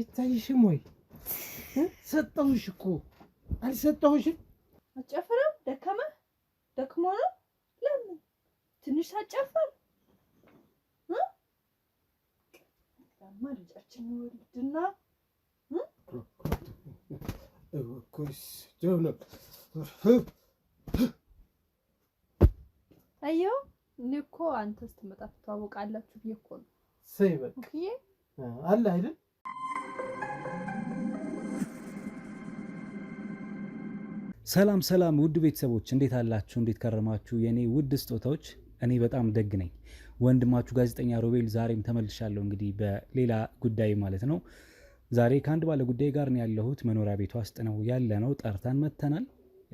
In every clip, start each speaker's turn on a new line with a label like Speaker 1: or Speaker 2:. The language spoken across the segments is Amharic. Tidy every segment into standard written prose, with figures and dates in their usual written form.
Speaker 1: አይታይሽም ወይ? ሰጠሁሽ እኮ አልሰጠሁሽም?
Speaker 2: አጨፍረው ደክሞ ነው። ለምን ትንሽ አጨፍር ልጃችን ወልድና
Speaker 1: እኮስ ጆኖ
Speaker 2: አየው እኮ አንተ ስትመጣ ትተዋወቃላችሁ ብዬ እኮ ነው።
Speaker 1: ሰይ በቃ አለ አይደል?
Speaker 3: ሰላም ሰላም ውድ ቤተሰቦች እንዴት አላችሁ? እንዴት ከረማችሁ? የኔ ውድ ስጦታዎች፣ እኔ በጣም ደግ ነኝ። ወንድማችሁ ጋዜጠኛ ሮቤል ዛሬም ተመልሻለሁ። እንግዲህ በሌላ ጉዳይ ማለት ነው። ዛሬ ከአንድ ባለ ጉዳይ ጋር ነው ያለሁት። መኖሪያ ቤቷ ውስጥ ነው ያለነው። ጠርታን መተናል።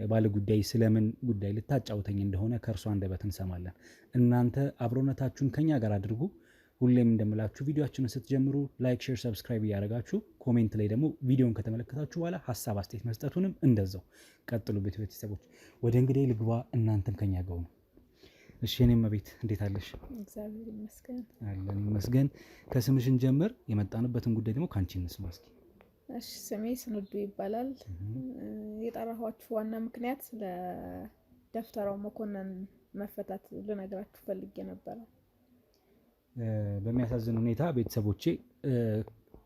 Speaker 3: ባለ ጉዳይ ስለምን ጉዳይ ልታጫውተኝ እንደሆነ ከእርሷ አንደበት እንሰማለን። እናንተ አብሮነታችሁን ከኛ ጋር አድርጉ። ሁሌም እንደምላችሁ ቪዲዮአችንን ስትጀምሩ ላይክ፣ ሼር፣ ሰብስክራይብ እያደረጋችሁ ኮሜንት ላይ ደግሞ ቪዲዮን ከተመለከታችሁ በኋላ ሀሳብ አስተያየት መስጠቱንም እንደዛው ቀጥሉ። ቤተሰቦች ወደ እንግዲህ ልግባ። እናንተም ከኛ ጋር ነው። እሺ እኔም ቤት እንዴት አለሽ?
Speaker 2: እግዚአብሔር ይመስገን
Speaker 3: አለን ይመስገን። ከስምሽን ጀምር፣ የመጣንበትን ጉዳይ ደግሞ ካንቺ እንስማ እስኪ።
Speaker 2: እሺ ስሜ ስንዱ ይባላል። የጠራኋችሁ ዋና ምክንያት ስለ ደብተራው መኮንን መፈታት ልነግራችሁ ፈልጌ ነበረ።
Speaker 3: በሚያሳዝን ሁኔታ ቤተሰቦቼ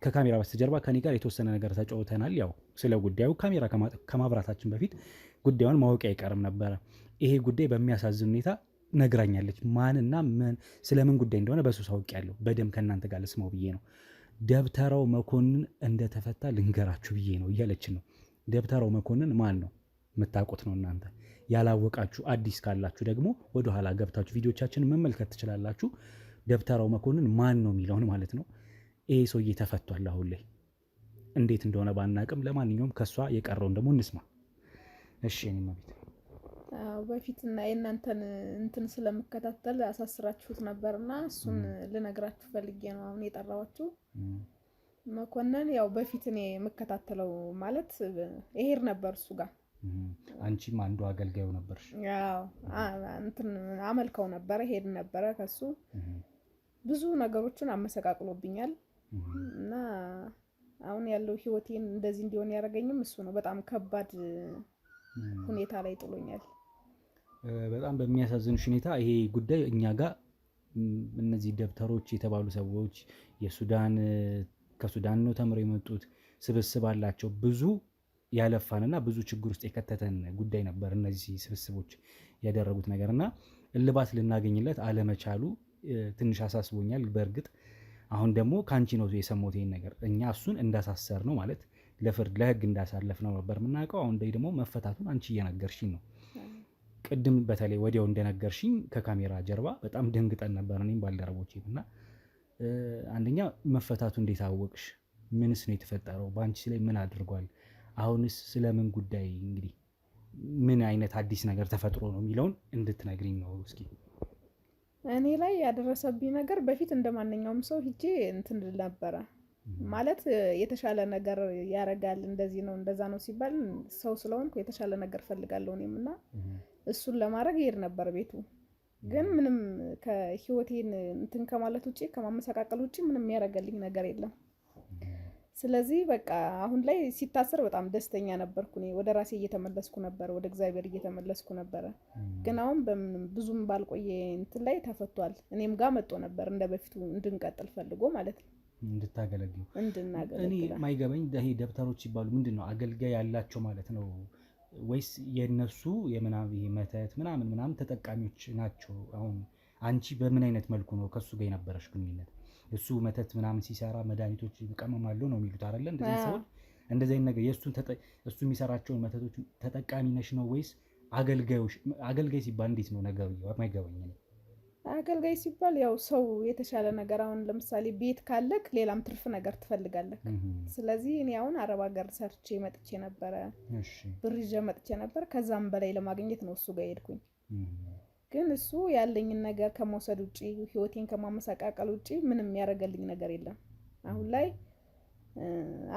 Speaker 3: ከካሜራ በስተጀርባ ከኔ ጋር የተወሰነ ነገር ተጫውተናል። ያው ስለ ጉዳዩ ካሜራ ከማብራታችን በፊት ጉዳዩን ማወቅ አይቀርም ነበረ። ይሄ ጉዳይ በሚያሳዝን ሁኔታ ነግራኛለች። ማንና ምን ስለምን ጉዳይ እንደሆነ በሱ አውቄያለሁ። በደም ከእናንተ ጋር ልስማው ብዬ ነው። ደብተራው መኮንን እንደተፈታ ልንገራችሁ ብዬ ነው እያለችን ነው። ደብተራው መኮንን ማን ነው? የምታውቁት ነው እናንተ። ያላወቃችሁ አዲስ ካላችሁ ደግሞ ወደኋላ ገብታችሁ ቪዲዮቻችንን መመልከት ትችላላችሁ። ደብተራው መኮንን ማን ነው የሚለውን ማለት ነው። ይሄ ሰውዬ ተፈቷል አሁን ላይ። እንዴት እንደሆነ ባናቅም ለማንኛውም ከሷ የቀረውን ደግሞ እንስማ። እሺ እኔ ማለት
Speaker 2: በፊትና የእናንተን እንትን ስለምከታተል አሳስራችሁት ነበርና እሱን ልነግራችሁ ፈልጌ ነው አሁን የጠራኋችሁ። መኮንን ያው በፊት እኔ የምከታተለው ማለት ይሄድ ነበር እሱ ጋር።
Speaker 3: አንቺም አንዱ አገልጋዩ ነበርሽ?
Speaker 2: ያው እንትን አመልከው ነበር፣ ሄድ ነበረ ከሱ ብዙ ነገሮችን አመሰቃቅሎብኛል እና አሁን ያለው ህይወቴን እንደዚህ እንዲሆን ያደረገኝም እሱ ነው። በጣም ከባድ ሁኔታ ላይ ጥሎኛል።
Speaker 3: በጣም በሚያሳዝንሽ ሁኔታ ይሄ ጉዳይ እኛ ጋር እነዚህ ደብተሮች የተባሉ ሰዎች ከሱዳን ነው ተምረው የመጡት ስብስብ አላቸው። ብዙ ያለፋንና ብዙ ችግር ውስጥ የከተተን ጉዳይ ነበር እነዚህ ስብስቦች ያደረጉት ነገርና እልባት ልናገኝለት አለመቻሉ ትንሽ አሳስቦኛል። በእርግጥ አሁን ደግሞ ካንቺ ነው የሰማሁት ይሄን ነገር። እኛ እሱን እንዳሳሰር ነው ማለት ለፍርድ ለህግ እንዳሳለፍ ነው ነበር የምናውቀው። አሁን ደግሞ መፈታቱን አንቺ እየነገርሽኝ ነው። ቅድም በተለይ ወዲያው እንደነገርሽኝ ከካሜራ ጀርባ በጣም ደንግጠን ነበር እኔም ባልደረቦቼም። እና አንደኛ መፈታቱ እንዴት አወቅሽ? ምንስ ነው የተፈጠረው? በአንቺ ላይ ምን አድርጓል? አሁንስ ስለምን ጉዳይ እንግዲህ ምን አይነት አዲስ ነገር ተፈጥሮ ነው የሚለውን እንድትነግሪኝ ነው እስኪ።
Speaker 2: እኔ ላይ ያደረሰብኝ ነገር በፊት እንደማንኛውም ሰው ሂጄ እንትን ነበረ ማለት የተሻለ ነገር ያረጋል እንደዚህ ነው እንደዛ ነው ሲባል ሰው ስለሆንኩ የተሻለ ነገር ፈልጋለሁ እኔም እና እሱን ለማድረግ ይሄድ ነበር ቤቱ። ግን ምንም ከህይወቴን እንትን ከማለት ውጪ ከማመሰቃቀል ውጪ ምንም ያረጋልኝ ነገር የለም። ስለዚህ በቃ አሁን ላይ ሲታሰር በጣም ደስተኛ ነበርኩ። እኔ ወደ ራሴ እየተመለስኩ ነበር፣ ወደ እግዚአብሔር እየተመለስኩ ነበር። ግን አሁን ብዙም ባልቆየ እንትን ላይ ተፈቷል። እኔም ጋር መጥቶ ነበር እንደበፊቱ እንድንቀጥል ፈልጎ ማለት ነው፣
Speaker 3: እንድታገለግሉ
Speaker 2: እንድናገለግል።
Speaker 3: እኔ ማይገባኝ ይሄ ደብተሮች ሲባሉ ምንድነው አገልጋይ ያላቸው ማለት ነው ወይስ የነሱ የምናብ መተት ምናምን ተጠቃሚዎች ናቸው? አሁን አንቺ በምን አይነት መልኩ ነው ከሱ ጋር የነበረሽ ግንኙነት? እሱ መተት ምናምን ሲሰራ መድኃኒቶች ይቀመማሉ ነው የሚሉት አይደለ? እንደዚህ ሰዎች እንደዚህ አይነት ነገር እሱ የሚሰራቸውን መተቶች ተጠቃሚ ነሽ ነው ወይስ አገልጋዮች? አገልጋይ ሲባል እንዴት ነው ነገሩ? የማይገባኝ ነው።
Speaker 2: አገልጋይ ሲባል ያው ሰው የተሻለ ነገር አሁን ለምሳሌ ቤት ካለክ ሌላም ትርፍ ነገር ትፈልጋለህ። ስለዚህ እኔ አሁን አረብ ሀገር ሰርቼ መጥቼ ነበረ፣ ብር ይዤ መጥቼ ነበር። ከዛም በላይ ለማግኘት ነው እሱ ጋር ሄድኩኝ። ግን እሱ ያለኝን ነገር ከመውሰድ ውጪ ህይወቴን ከማመሰቃቀል ውጪ ምንም ያደረገልኝ ነገር የለም። አሁን ላይ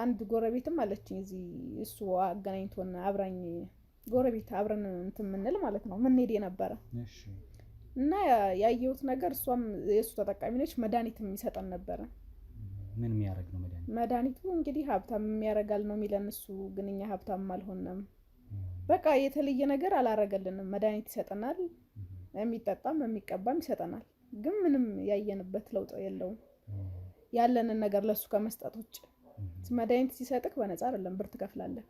Speaker 2: አንድ ጎረቤትም አለችኝ እዚህ እሱ አገናኝቶን አብራኝ ጎረቤት አብረን እንትን ምንል ማለት ነው ምን ሄደ ነበረ እና ያየሁት ነገር እሷም የሱ ተጠቃሚ ነች። መድኃኒትም ይሰጠን ነበረ
Speaker 3: ምን የሚያደርግ ነው መድኃኒቱ?
Speaker 2: መድኃኒቱ እንግዲህ ሀብታም የሚያደርጋል ነው የሚለን እሱ። ግን እኛ ሀብታም አልሆነም። በቃ የተለየ ነገር አላረገልንም። መድኃኒት ይሰጠናል፣ የሚጠጣም የሚቀባም ይሰጠናል። ግን ምንም ያየንበት ለውጥ የለውም ያለንን ነገር ለሱ ከመስጠት ውጭ። መድኃኒት ሲሰጥክ በነፃ አይደለም፣ ብር ትከፍላለህ፣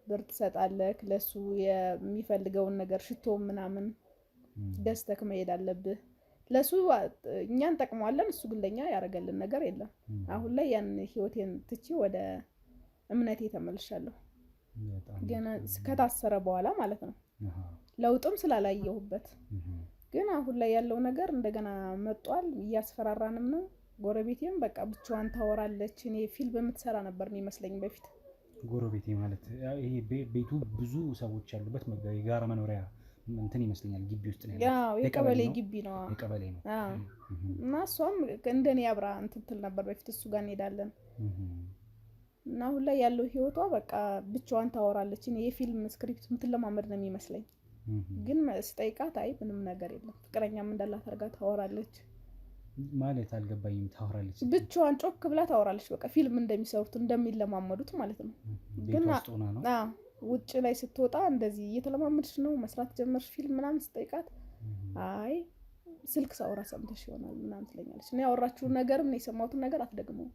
Speaker 2: ብር ትሰጣለህ። ለሱ የሚፈልገውን ነገር ሽቶ ምናምን ገዝተህ መሄድ አለብህ። ለሱ እኛ እንጠቅመዋለን፣ እሱ ግን ለኛ ያደረገልን ነገር የለም። አሁን ላይ ያን ህይወቴን ትቼ ወደ እምነቴ ተመልሻለሁ። ገና ከታሰረ በኋላ ማለት ነው። ለውጥም ስላላየሁበት ግን አሁን ላይ ያለው ነገር እንደገና መጧል። እያስፈራራንም ነው። ጎረቤቴም በቃ ብቻዋን ታወራለች። እኔ ፊልም የምትሰራ ነበር የሚመስለኝ በፊት።
Speaker 3: ጎረቤቴ ማለት ይሄ ቤቱ ብዙ ሰዎች ያሉበት የጋራ መኖሪያ እንትን ይመስለኛል። ግቢ ውስጥ ነው
Speaker 2: ያው የቀበሌ ግቢ ነው።
Speaker 3: የቀበሌ ነው።
Speaker 2: እና እሷም እንደኔ አብራ እንትን ትል ነበር በፊት። እሱ ጋር እንሄዳለን። እና አሁን ላይ ያለው ህይወቷ በቃ ብቻዋን ታወራለች። እኔ የፊልም ስክሪፕት የምትለማመድ ነው የሚመስለኝ። ግን ስጠይቃት አይ ምንም ነገር የለም፣ ፍቅረኛም እንዳላት አድርጋ ታወራለች።
Speaker 3: ማለት አልገባኝም። ታወራለች
Speaker 2: ብቻዋን ጮክ ብላ ታወራለች። በቃ ፊልም እንደሚሰሩት እንደሚለማመዱት ማለት ነው። ግን ውጭ ላይ ስትወጣ እንደዚህ እየተለማመድሽ ነው መስራት ጀመርሽ ፊልም ምናምን ስጠይቃት አይ ስልክ ሳወራ ሰምተሽ ይሆናል ምናምን ትለኛለች። እና ያወራችውን ነገርም ነው የሰማሁትን ነገር አትደግመው።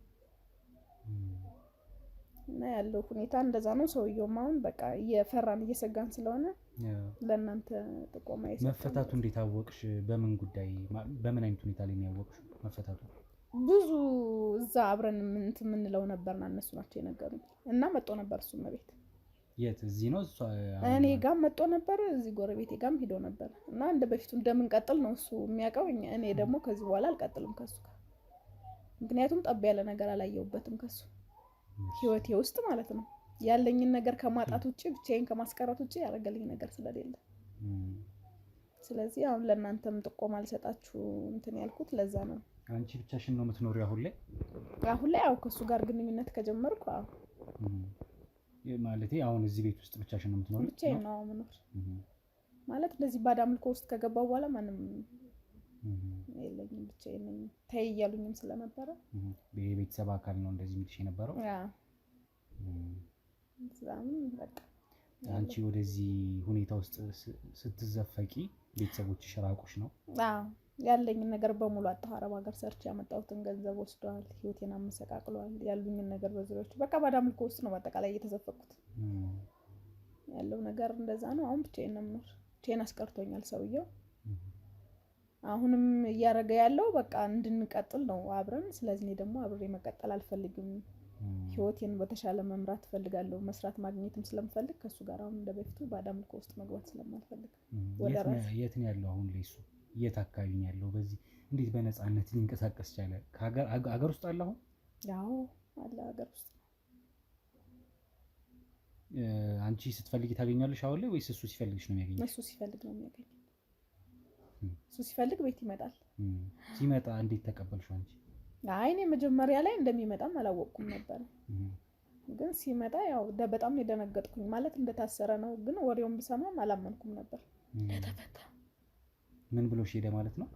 Speaker 2: እና ያለው ሁኔታ እንደዛ ነው። ሰውየውም አሁን በቃ እየፈራን እየሰጋን ስለሆነ ለእናንተ ጥቆማ ይሰጣል።
Speaker 3: መፈታቱ እንዴት አወቅሽ? በምን ጉዳይ በምን አይነት ሁኔታ ላይ ነው ያወቅሽ መፈታቱ?
Speaker 2: ብዙ እዛ አብረን የምንለው ነበርና እነሱ ናቸው የነገሩኝ። እና መጥቶ ነበር እሱም ቤት።
Speaker 3: የት? እዚህ ነው?
Speaker 2: እኔ ጋር መጥቶ ነበር፣ እዚህ ጎረቤቴ ጋርም ሄዶ ነበር። እና እንደ በፊቱ እንደምንቀጥል ነው እሱ የሚያውቀው። እኔ ደግሞ ከዚህ በኋላ አልቀጥልም ከሱ ጋር፣ ምክንያቱም ጠብ ያለ ነገር አላየሁበትም ከሱ ህይወቴ ውስጥ ማለት ነው። ያለኝን ነገር ከማጣት ውጪ ብቻዬን ከማስቀረት ውጪ ያደረገልኝ ነገር ስለሌለ፣ ስለዚህ አሁን ለእናንተም ጥቆማ ልሰጣችሁ እንትን ያልኩት ለዛ ነው።
Speaker 3: አንቺ ብቻሽን ነው የምትኖሪው አሁን ላይ?
Speaker 2: አሁን ላይ ያው ከሱ ጋር ግንኙነት ከጀመርኩ
Speaker 3: ማለት አሁን እዚህ ቤት ውስጥ ብቻሽን ነው የምትኖሪው?
Speaker 2: ብቻዬን ነው የምኖር ማለት እንደዚህ ባዳ አምልኮ ውስጥ ከገባው በኋላ ማንም የለኝም፣ ብቻዬን ነኝ። ተይ እያሉኝም ስለነበረ
Speaker 3: የቤተሰብ አካል ነው እንደዚህ የሚልሽ የነበረው?
Speaker 2: በቃ
Speaker 3: አንቺ ወደዚህ ሁኔታ ውስጥ ስትዘፈቂ ቤተሰቦችሽ ራቁሽ ነው?
Speaker 2: ያለኝን ነገር በሙሉ አጣሁ። አረብ ሀገር ሰርቼ ያመጣሁትን ገንዘብ ወስደዋል። ህይወቴን አመሰቃቅለዋል። ያሉኝን ነገር በዙሪያዎች በቃ ባዳ አምልኮ ውስጥ ነው በአጠቃላይ እየተዘፈቁት ያለው ነገር እንደዛ ነው። አሁን ብቻዬን ነው የምኖር። ብቻዬን አስቀርቶኛል ሰውየው። አሁንም እያደረገ ያለው በቃ እንድንቀጥል ነው አብረን። ስለዚህ እኔ ደግሞ አብሬ መቀጠል አልፈልግም። ህይወቴን በተሻለ መምራት እፈልጋለሁ። መስራት ማግኘትም ስለምፈልግ ከሱ ጋር አሁን እንደበፊቱ ባዳ አምልኮ ውስጥ መግባት ስለማልፈልግ
Speaker 3: የት ነው ያለው አሁን ላይ? እሱ የት አካባቢ ነው ያለው? በዚህ እንዴት በነፃነት ሊንቀሳቀስ ቻለ? ሀገር ውስጥ አለ አሁን?
Speaker 2: ያው አለ ሀገር ውስጥ።
Speaker 3: አንቺ ስትፈልጊ ታገኛለሽ አሁን ላይ ወይስ እሱ ሲፈልግሽ ነው የሚያገኘው?
Speaker 2: እሱ ሲፈልግ ነው የሚያገኘው። እሱ ሲፈልግ ቤት ይመጣል።
Speaker 3: ሲመጣ እንዴት ተቀበልሽው አንቺ?
Speaker 2: አይ እኔ መጀመሪያ ላይ እንደሚመጣም አላወቅኩም ነበር። ግን ሲመጣ ያው በጣም ነው የደነገጥኩኝ። ማለት እንደታሰረ ነው፣ ግን ወሬውን ብሰማም አላመንኩም ነበር። ተፈታ
Speaker 3: ምን ብሎሽ ሄደ ማለት ነው?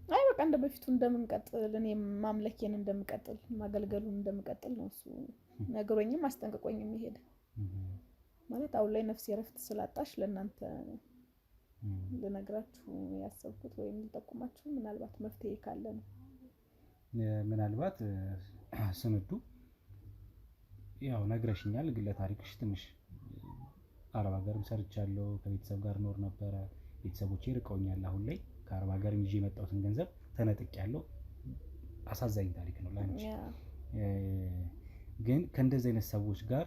Speaker 2: አይ በቃ እንደ በፊቱ እንደምንቀጥል፣ እኔ ማምለኬን እንደምቀጥል፣ ማገልገሉን እንደምቀጥል ነው እሱ ነግሮኝም አስጠንቅቆኝም ይሄደ። ማለት አሁን ላይ ነፍሴ ረፍት ስላጣሽ ለእናንተ ልነግራችሁ ያሰብኩት ወይም ልጠቁማችሁ ምናልባት መፍትሄ ካለ ነው።
Speaker 3: ምናልባት ስንዱ ያው ነግረሽኛል፣ ግን ለታሪክሽ ትንሽ አረብ ሀገርም ሰርቻለሁ፣ ከቤተሰብ ጋር ኖር ነበረ። ቤተሰቦቼ ርቀውኛል። አሁን ላይ ከአረብ ሀገር ይዤ የመጣሁትን ገንዘብ ተነጥቄያለሁ። አሳዛኝ ታሪክ ነው ላንቺ። ግን ከእንደዚህ አይነት ሰዎች ጋር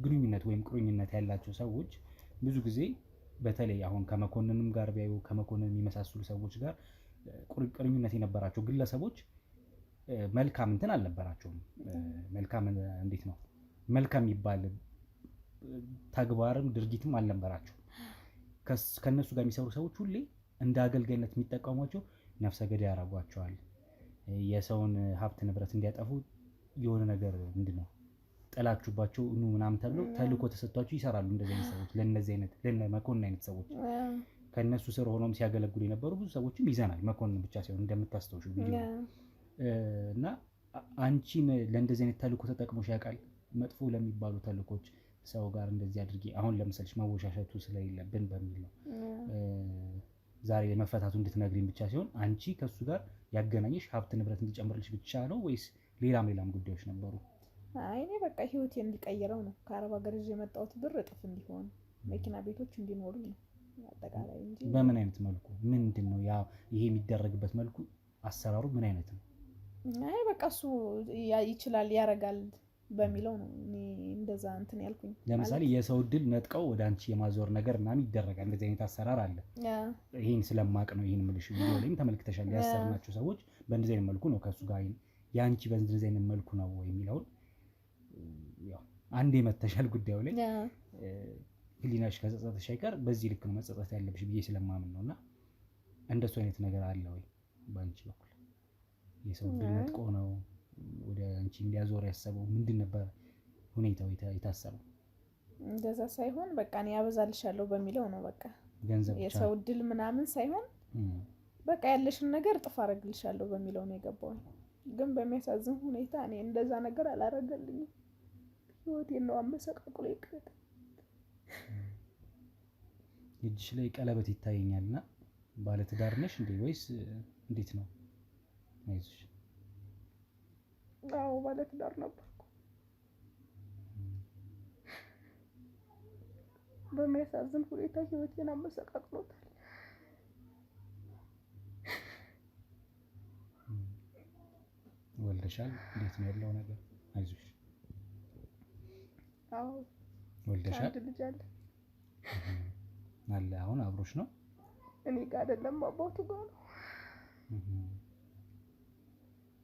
Speaker 3: ግንኙነት ወይም ቁርኝነት ያላቸው ሰዎች ብዙ ጊዜ በተለይ አሁን ከመኮንንም ጋር ቢያዩ ከመኮንን የሚመሳሰሉ ሰዎች ጋር ቁርኝነት የነበራቸው ግለሰቦች መልካም እንትን አልነበራቸውም። መልካም እንዴት ነው መልካም የሚባል ተግባርም ድርጊትም አልነበራቸውም። ከነሱ ጋር የሚሰሩ ሰዎች ሁሌ እንደ አገልጋይነት የሚጠቀሟቸው ነፍሰ ገዳይ ያደርጓቸዋል። የሰውን ሀብት ንብረት እንዲያጠፉ የሆነ ነገር ምንድነው ጥላችሁባቸው ኑ ምናምን ተብሎ ተልእኮ ተሰጥቷቸው ይሰራሉ። እንደዚህ አይነት ሰዎች ለነ መኮንን አይነት ሰዎች ከነሱ ስር ሆኖም ሲያገለግሉ የነበሩ ብዙ ሰዎችም ይዘናል። መኮንን ብቻ ሳይሆን እንደምታስተውሹ ቪዲዮ እና አንቺን ለእንደዚህ አይነት ተልእኮ ተጠቅሞሽ ያውቃል? መጥፎ ለሚባሉ ተልእኮች ሰው ጋር እንደዚህ አድርጌ አሁን ለምሳሌ ማወሻሸቱ ስለሌለብን በሚል ነው ዛሬ መፈታቱ እንድትነግሪኝ ብቻ ሲሆን አንቺ ከሱ ጋር ያገናኘሽ ሀብት ንብረት እንዲጨምርልሽ ብቻ ነው ወይስ ሌላም ጉዳዮች ነበሩ?
Speaker 2: አይ እኔ በቃ ህይወቴን እንዲቀይረው ነው። ከአረብ ሀገር ይዤ የመጣሁት ብር እጥፍ እንዲሆን መኪና ቤቶች እንዲኖሩኝ ነው አጠቃላይ እንጂ።
Speaker 3: በምን አይነት መልኩ ምንድን ነው ያ ይሄ የሚደረግበት መልኩ አሰራሩ ምን አይነት ነው?
Speaker 2: አይ በቃ እሱ ይችላል ያረጋል በሚለው ነው እኔ እንደዛ እንትን ያልኩኝ።
Speaker 3: ለምሳሌ የሰው እድል ነጥቀው ወደ አንቺ የማዞር ነገር ምናምን ይደረጋል። እንደዚህ አይነት አሰራር አለ። ይሄን ስለማቅ ነው ይሄን ምልሽ። ቪዲዮ ላይም ተመልክተሻል። ያሰርናቸው ሰዎች በእንደዚህ አይነት መልኩ ነው ከሱ ጋር ያንቺ በእንደዚህ አይነት መልኩ ነው የሚለውን ያው አንዴ መተሻል ጉዳዩ ላይ ህሊናሽ ከጸጸተሽ አይቀር በዚህ ልክ ነው መጸጸት ያለብሽ ብዬ ስለማምን ነውና እንደሱ አይነት ነገር አለ ወይ ባንቺ በኩል? የሰው እድል ነጥቆ ነው ወደ አንቺ እንዲያዞር ያሰበው ምንድን ነበር ሁኔታው የታሰበው?
Speaker 2: እንደዛ ሳይሆን በቃ እኔ ያበዛልሻለሁ በሚለው ነው። በቃ
Speaker 3: ገንዘብ
Speaker 2: የሰው እድል ምናምን ሳይሆን በቃ ያለሽን ነገር ጥፍ አደርግልሻለሁ በሚለው ነው የገባው። ግን በሚያሳዝን ሁኔታ እኔ እንደዛ ነገር አላረገልኝም። ህይወቴን ነው አመሰቃቅሎ ይቀጥ።
Speaker 3: እጅሽ ላይ ቀለበት ይታየኛልና ባለ ትዳር ነሽ እንዴ ወይስ እንዴት ነው? አይዞሽ።
Speaker 2: አዎ ባለ ትዳር ነበርኩ። በሚያሳዝን ሁኔታ ህይወቴን አመሰቃቅሎታል።
Speaker 3: ወልደሻል? እንዴት ነው ያለው ነገር? አይዞሽ።
Speaker 2: አዎ
Speaker 3: ወልደሻል?
Speaker 2: አንድ ልጅ አለ።
Speaker 3: አለ አሁን አብሮሽ ነው?
Speaker 2: እኔ ጋር አይደለም አባቱ ጋር ነው።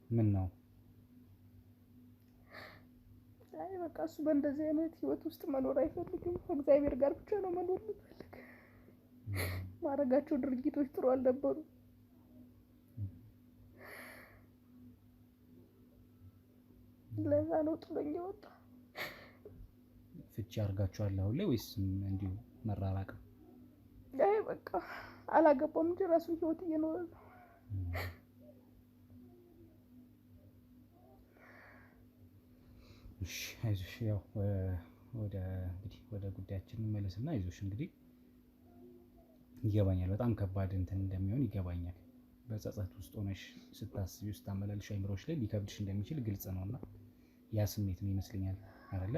Speaker 3: ምን ነው?
Speaker 2: አይ በቃ እሱ በእንደዚህ አይነት ህይወት ውስጥ መኖር አይፈልግም። ከእግዚአብሔር ጋር ብቻ ነው መኖር የሚፈልግ። ማረጋቸው ድርጊቶች ጥሩ አልነበሩ። ለዛ ነው ጥሎኝ የወጣ።
Speaker 3: ፍቺ አድርጋችኋል አሁን ላይ ወይስ እንዲሁ መራራቅ?
Speaker 2: አይ በቃ አላገባም እንጂ ራሱን ህይወት እየኖረ ነው።
Speaker 3: እሺ አይዞሽ። ያው ወደ ጉዳያችን እንመለስና አይዞሽ። እንግዲህ ይገባኛል፣ በጣም ከባድ እንትን እንደሚሆን ይገባኛል። በጸጸት ውስጥ ሆነሽ ስታስቢ ውስጥ አመላልሽ አይምሮሽ ላይ ሊከብድሽ እንደሚችል ግልጽ ነውና ያ ስሜት ነው ይመስለኛል አይደለ?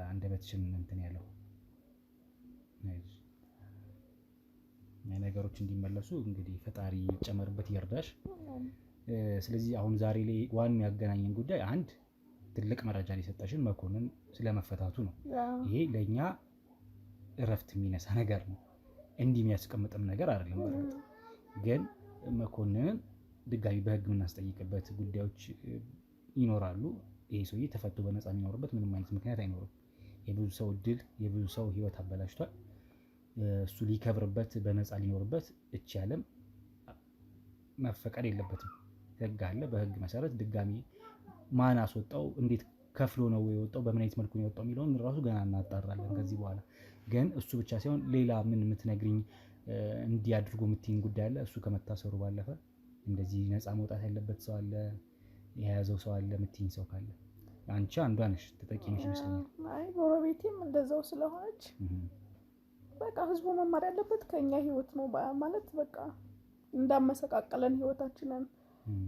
Speaker 3: አንደበትሽን እንትን ያለው ነገሮች እንዲመለሱ እንግዲህ ፈጣሪ ይጨመርበት ይርዳሽ። ስለዚህ አሁን ዛሬ ላይ ዋናው ያገናኘን ጉዳይ አንድ ትልቅ መረጃ ሊሰጠሽን መኮንን ስለመፈታቱ ነው። ይሄ ለኛ እረፍት የሚነሳ ነገር ነው። እንዲህ የሚያስቀምጥም ነገር አይደለም። በእርግጥ ግን መኮንንን ድጋሚ በህግ የምናስጠይቅበት ጉዳዮች ይኖራሉ። ይሄ ሰውዬ ተፈቶ በነፃ የሚኖርበት ምንም አይነት ምክንያት አይኖርም። የብዙ ሰው እድል የብዙ ሰው ህይወት አበላሽቷል። እሱ ሊከብርበት በነፃ ሊኖርበት እቺ ዓለም መፈቀድ የለበትም። ህግ አለ። በህግ መሰረት ድጋሚ ማን አስወጣው፣ እንዴት ከፍሎ ነው የወጣው፣ በምን አይነት መልኩ ነው የወጣው የሚለውን ራሱ ገና እናጣራለን ከዚህ በኋላ። ግን እሱ ብቻ ሳይሆን ሌላ ምን የምትነግሪኝ እንዲያድርጉ የምትይኝ ጉዳይ አለ? እሱ ከመታሰሩ ባለፈ እንደዚህ ነፃ መውጣት ያለበት ሰው አለ፣ የያዘው ሰው አለ የምትይኝ ሰው ካለ? አንቺ አንዷ ነሽ፣ ተጠቂ ነሽ ይመስለኛል።
Speaker 2: አይ ጎረቤቴም እንደዛው ስለሆነች በቃ ህዝቡ መማር ያለበት ከኛ ህይወት ነው ማለት በቃ እንዳመሰቃቀለን ህይወታችንን።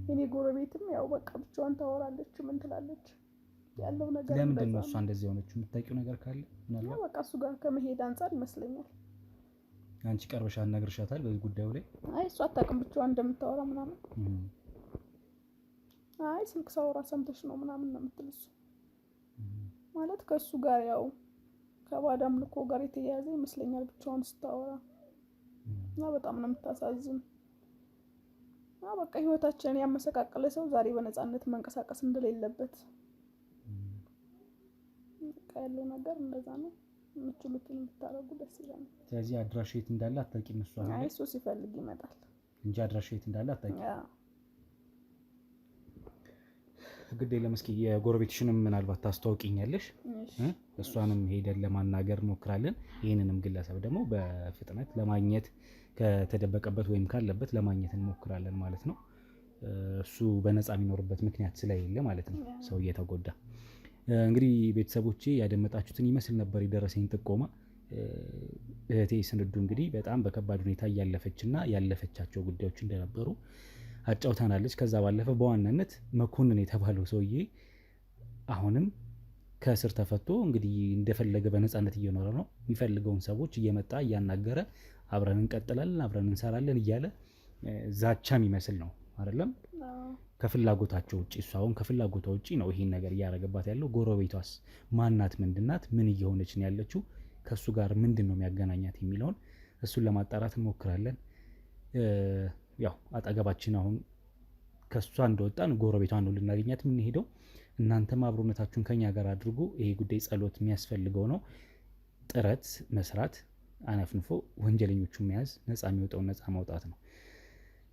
Speaker 2: እኔ ጎረቤትም ያው በቃ ብቻዋን ታወራለች፣ ምን ትላለች ያለው ነገር።
Speaker 3: ለምንድን ነው እሷ እንደዚህ ሆነችው? የምታውቂው ነገር ካለ ምናልባት?
Speaker 2: በቃ እሱ ጋር ከመሄድ አንፃር ይመስለኛል።
Speaker 3: አንቺ ቀርበሽ አናግርሻታል በዚህ ጉዳዩ ላይ?
Speaker 2: አይ እሷ አታውቅም ብቻዋን እንደምታወራ ምናምን። አይ ስልክ ሳወራ ሰምተሽ ነው ምናምን ነው የምትል እሱ። ማለት ከእሱ ጋር ያው ከባዕድ አምልኮ ጋር የተያያዘ ይመስለኛል ብቻዋን ስታወራ እና በጣም ነው የምታሳዝን። በቃ ህይወታችንን ያመሰቃቀለ ሰው ዛሬ በነፃነት መንቀሳቀስ እንደሌለበት በቃ ያለው ነገር እንደዛ ነው። የምትችሉትን ብታረጉ ደስ ይላል።
Speaker 3: ስለዚህ አድራሻ የት እንዳለ አታውቂም እሷ?
Speaker 2: አይ እሱ ሲፈልግ ይመጣል
Speaker 3: እንጂ አድራሻ የት እንዳለ አታውቂም። ግዴ ለመስኪ የጎረቤትሽንም ምናልባት ታስተዋውቂኛለሽ። እሷንም ሄደን ለማናገር እንሞክራለን። ይህንንም ግለሰብ ደግሞ በፍጥነት ለማግኘት ከተደበቀበት ወይም ካለበት ለማግኘት እንሞክራለን ማለት ነው። እሱ በነፃ የሚኖርበት ምክንያት ስለሌለ ማለት ነው ሰው እየተጎዳ። እንግዲህ ቤተሰቦቼ ያደመጣችሁትን ይመስል ነበር የደረሰኝ ጥቆማ። እህቴ ስንዱ እንግዲህ በጣም በከባድ ሁኔታ እያለፈችና ያለፈቻቸው ጉዳዮች እንደነበሩ አጫውታናለች። ከዛ ባለፈ በዋናነት መኮንን የተባለው ሰውዬ አሁንም ከእስር ተፈቶ እንግዲህ እንደፈለገ በነፃነት እየኖረ ነው። የሚፈልገውን ሰዎች እየመጣ እያናገረ አብረን እንቀጥላለን፣ አብረን እንሰራለን እያለ ዛቻ የሚመስል ነው አይደለም። ከፍላጎታቸው ውጭ እሱ አሁን ከፍላጎቷ ውጭ ነው ይሄን ነገር እያደረገባት ያለው። ጎረቤቷስ ማናት? ምንድናት? ምን እየሆነች ነው ያለችው? ከእሱ ጋር ምንድን ነው የሚያገናኛት የሚለውን እሱን ለማጣራት እንሞክራለን። ያው አጠገባችን አሁን ከእሷ እንደወጣን ጎረቤቷ ነው ልናገኛት የምንሄደው። እናንተም አብሮነታችሁን ከኛ ጋር አድርጎ ይሄ ጉዳይ ጸሎት የሚያስፈልገው ነው። ጥረት መስራት፣ አነፍንፎ ወንጀለኞቹን መያዝ፣ ነፃ የሚወጣውን ነፃ ማውጣት ነው።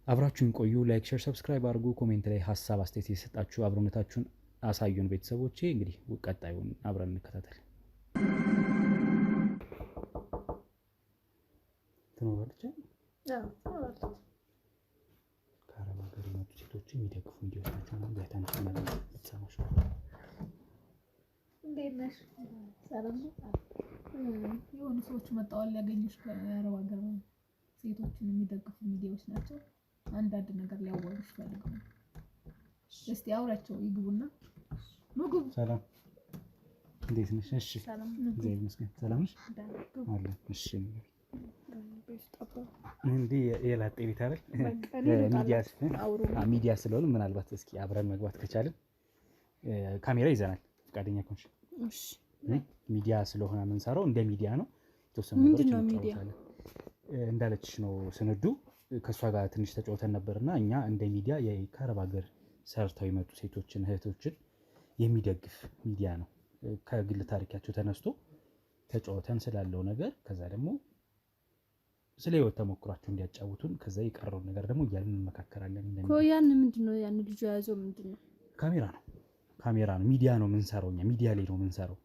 Speaker 3: አብራችሁን ቆዩ። ላይክ፣ ሼር፣ ሰብስክራይብ አድርጉ። ኮሜንት ላይ ሀሳብ አስተያየት የሰጣችሁ አብሮነታችሁን አሳዩን። ቤተሰቦቼ እንግዲህ ቀጣዩን አብረን እንከታተል። ትኖራለች ከአረብ ሀገር የመጡ ሴቶችን የሚደግፉ ቪዲዮች ናቸው። ቤታንች ቤተሰቦች
Speaker 2: እንዴት ነሽ? ሰላም ነው? የሆኑ ሰዎች መጣዋል ሊያገኙሽ ከአረብ ሀገር ሴቶችን የሚደግፉ ቪዲዮዎች ናቸው። አንዳንድ ነገር ሊያወሩሽ ፈልገው ነው። እስቲ አውራቸው ይግቡና ምግቡ። ሰላም
Speaker 3: እንዴት ነሽ? እሺ
Speaker 2: ሰላም
Speaker 3: እግዚአብሔር ይመስገን። ሰላም ነሽ? አለ እሺ እንዴ የላጤ ቤት አይደል? ሚዲያ ስለሆነ ምናልባት እስኪ አብረን መግባት ከቻልን ካሜራ ይዘናል። ፈቃደኛ ከሆንሽ እሺ። ሚዲያ ስለሆነ የምንሰራው እንደ ሚዲያ ነው። የተወሰኑ ነገሮች እንጫወታለን። እንዳለችሽ ነው ስንዱ ከእሷ ጋር ትንሽ ተጫውተን ነበርና እኛ እንደ ሚዲያ ከአረብ ሀገር ሰርተው የመጡ ሴቶችን እህቶችን የሚደግፍ ሚዲያ ነው። ከግል ታሪካቸው ተነስቶ ተጫውተን ስላለው ነገር ከዛ ደግሞ ስለ ህይወት ተሞክሯቸው እንዲያጫውቱን ከዛ የቀረውን ነገር ደግሞ እያልን እንመካከራለን።
Speaker 4: ያን ምንድነው ያን ልጅ ያዘው ምንድነው?
Speaker 3: ካሜራ ነው ሚዲያ ነው የምንሰራው። እኛ ሚዲያ ላይ ነው የምንሰራው።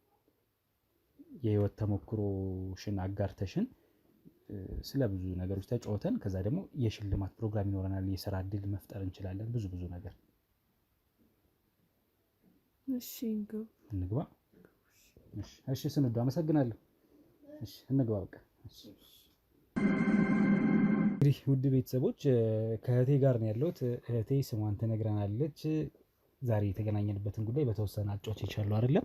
Speaker 3: የህይወት ተሞክሮሽን አጋርተሽን ስለ ብዙ ነገሮች ተጫውተን ከዛ ደግሞ የሽልማት ፕሮግራም ይኖረናል። የስራ እድል መፍጠር እንችላለን። ብዙ ነገር።
Speaker 4: እሺ
Speaker 3: እንግባ። እሺ ስንዱ አመሰግናለሁ። እሺ እንግባ በቃ። እሺ እንግዲህ ውድ ቤተሰቦች ከእህቴ ጋር ነው ያለሁት። እህቴ ስሟን ትነግረናለች። ዛሬ የተገናኘንበትን ጉዳይ በተወሰነ አጫዎች ይቻሉ አይደለም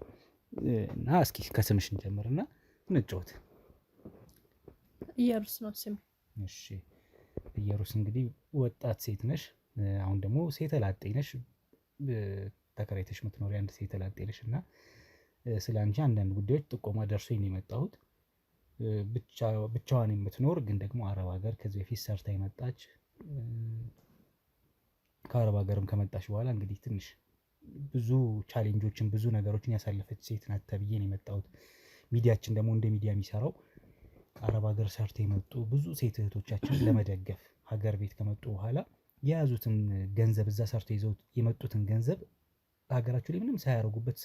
Speaker 3: እና እስኪ ከስምሽ እንጀምርና እንጫወት።
Speaker 4: ኢየሩስ ነው ስሜ።
Speaker 3: እሺ ኢየሩስ እንግዲህ ወጣት ሴት ነሽ። አሁን ደግሞ ሴት ላጤ ነሽ። ተከራይተሽ የምትኖሪ አንድ ሴት ላጤ ነሽ እና ስለ አንቺ አንዳንድ ጉዳዮች ጥቆማ ደርሶኝ ነው የመጣሁት። ብቻዋን የምትኖር ግን ደግሞ አረብ ሀገር ከዚህ በፊት ሰርታ የመጣች ከአረብ ሀገርም ከመጣች በኋላ እንግዲህ ትንሽ ብዙ ቻሌንጆችን ብዙ ነገሮችን ያሳለፈች ሴት ናት ተብዬ ነው የመጣሁት። ሚዲያችን ደግሞ እንደ ሚዲያ የሚሰራው አረብ ሀገር ሰርታ የመጡ ብዙ ሴት እህቶቻችን ለመደገፍ ሀገር ቤት ከመጡ በኋላ የያዙትን ገንዘብ እዛ ሰርተው ይዘው የመጡትን ገንዘብ ሀገራቸው ላይ ምንም ሳያደርጉበት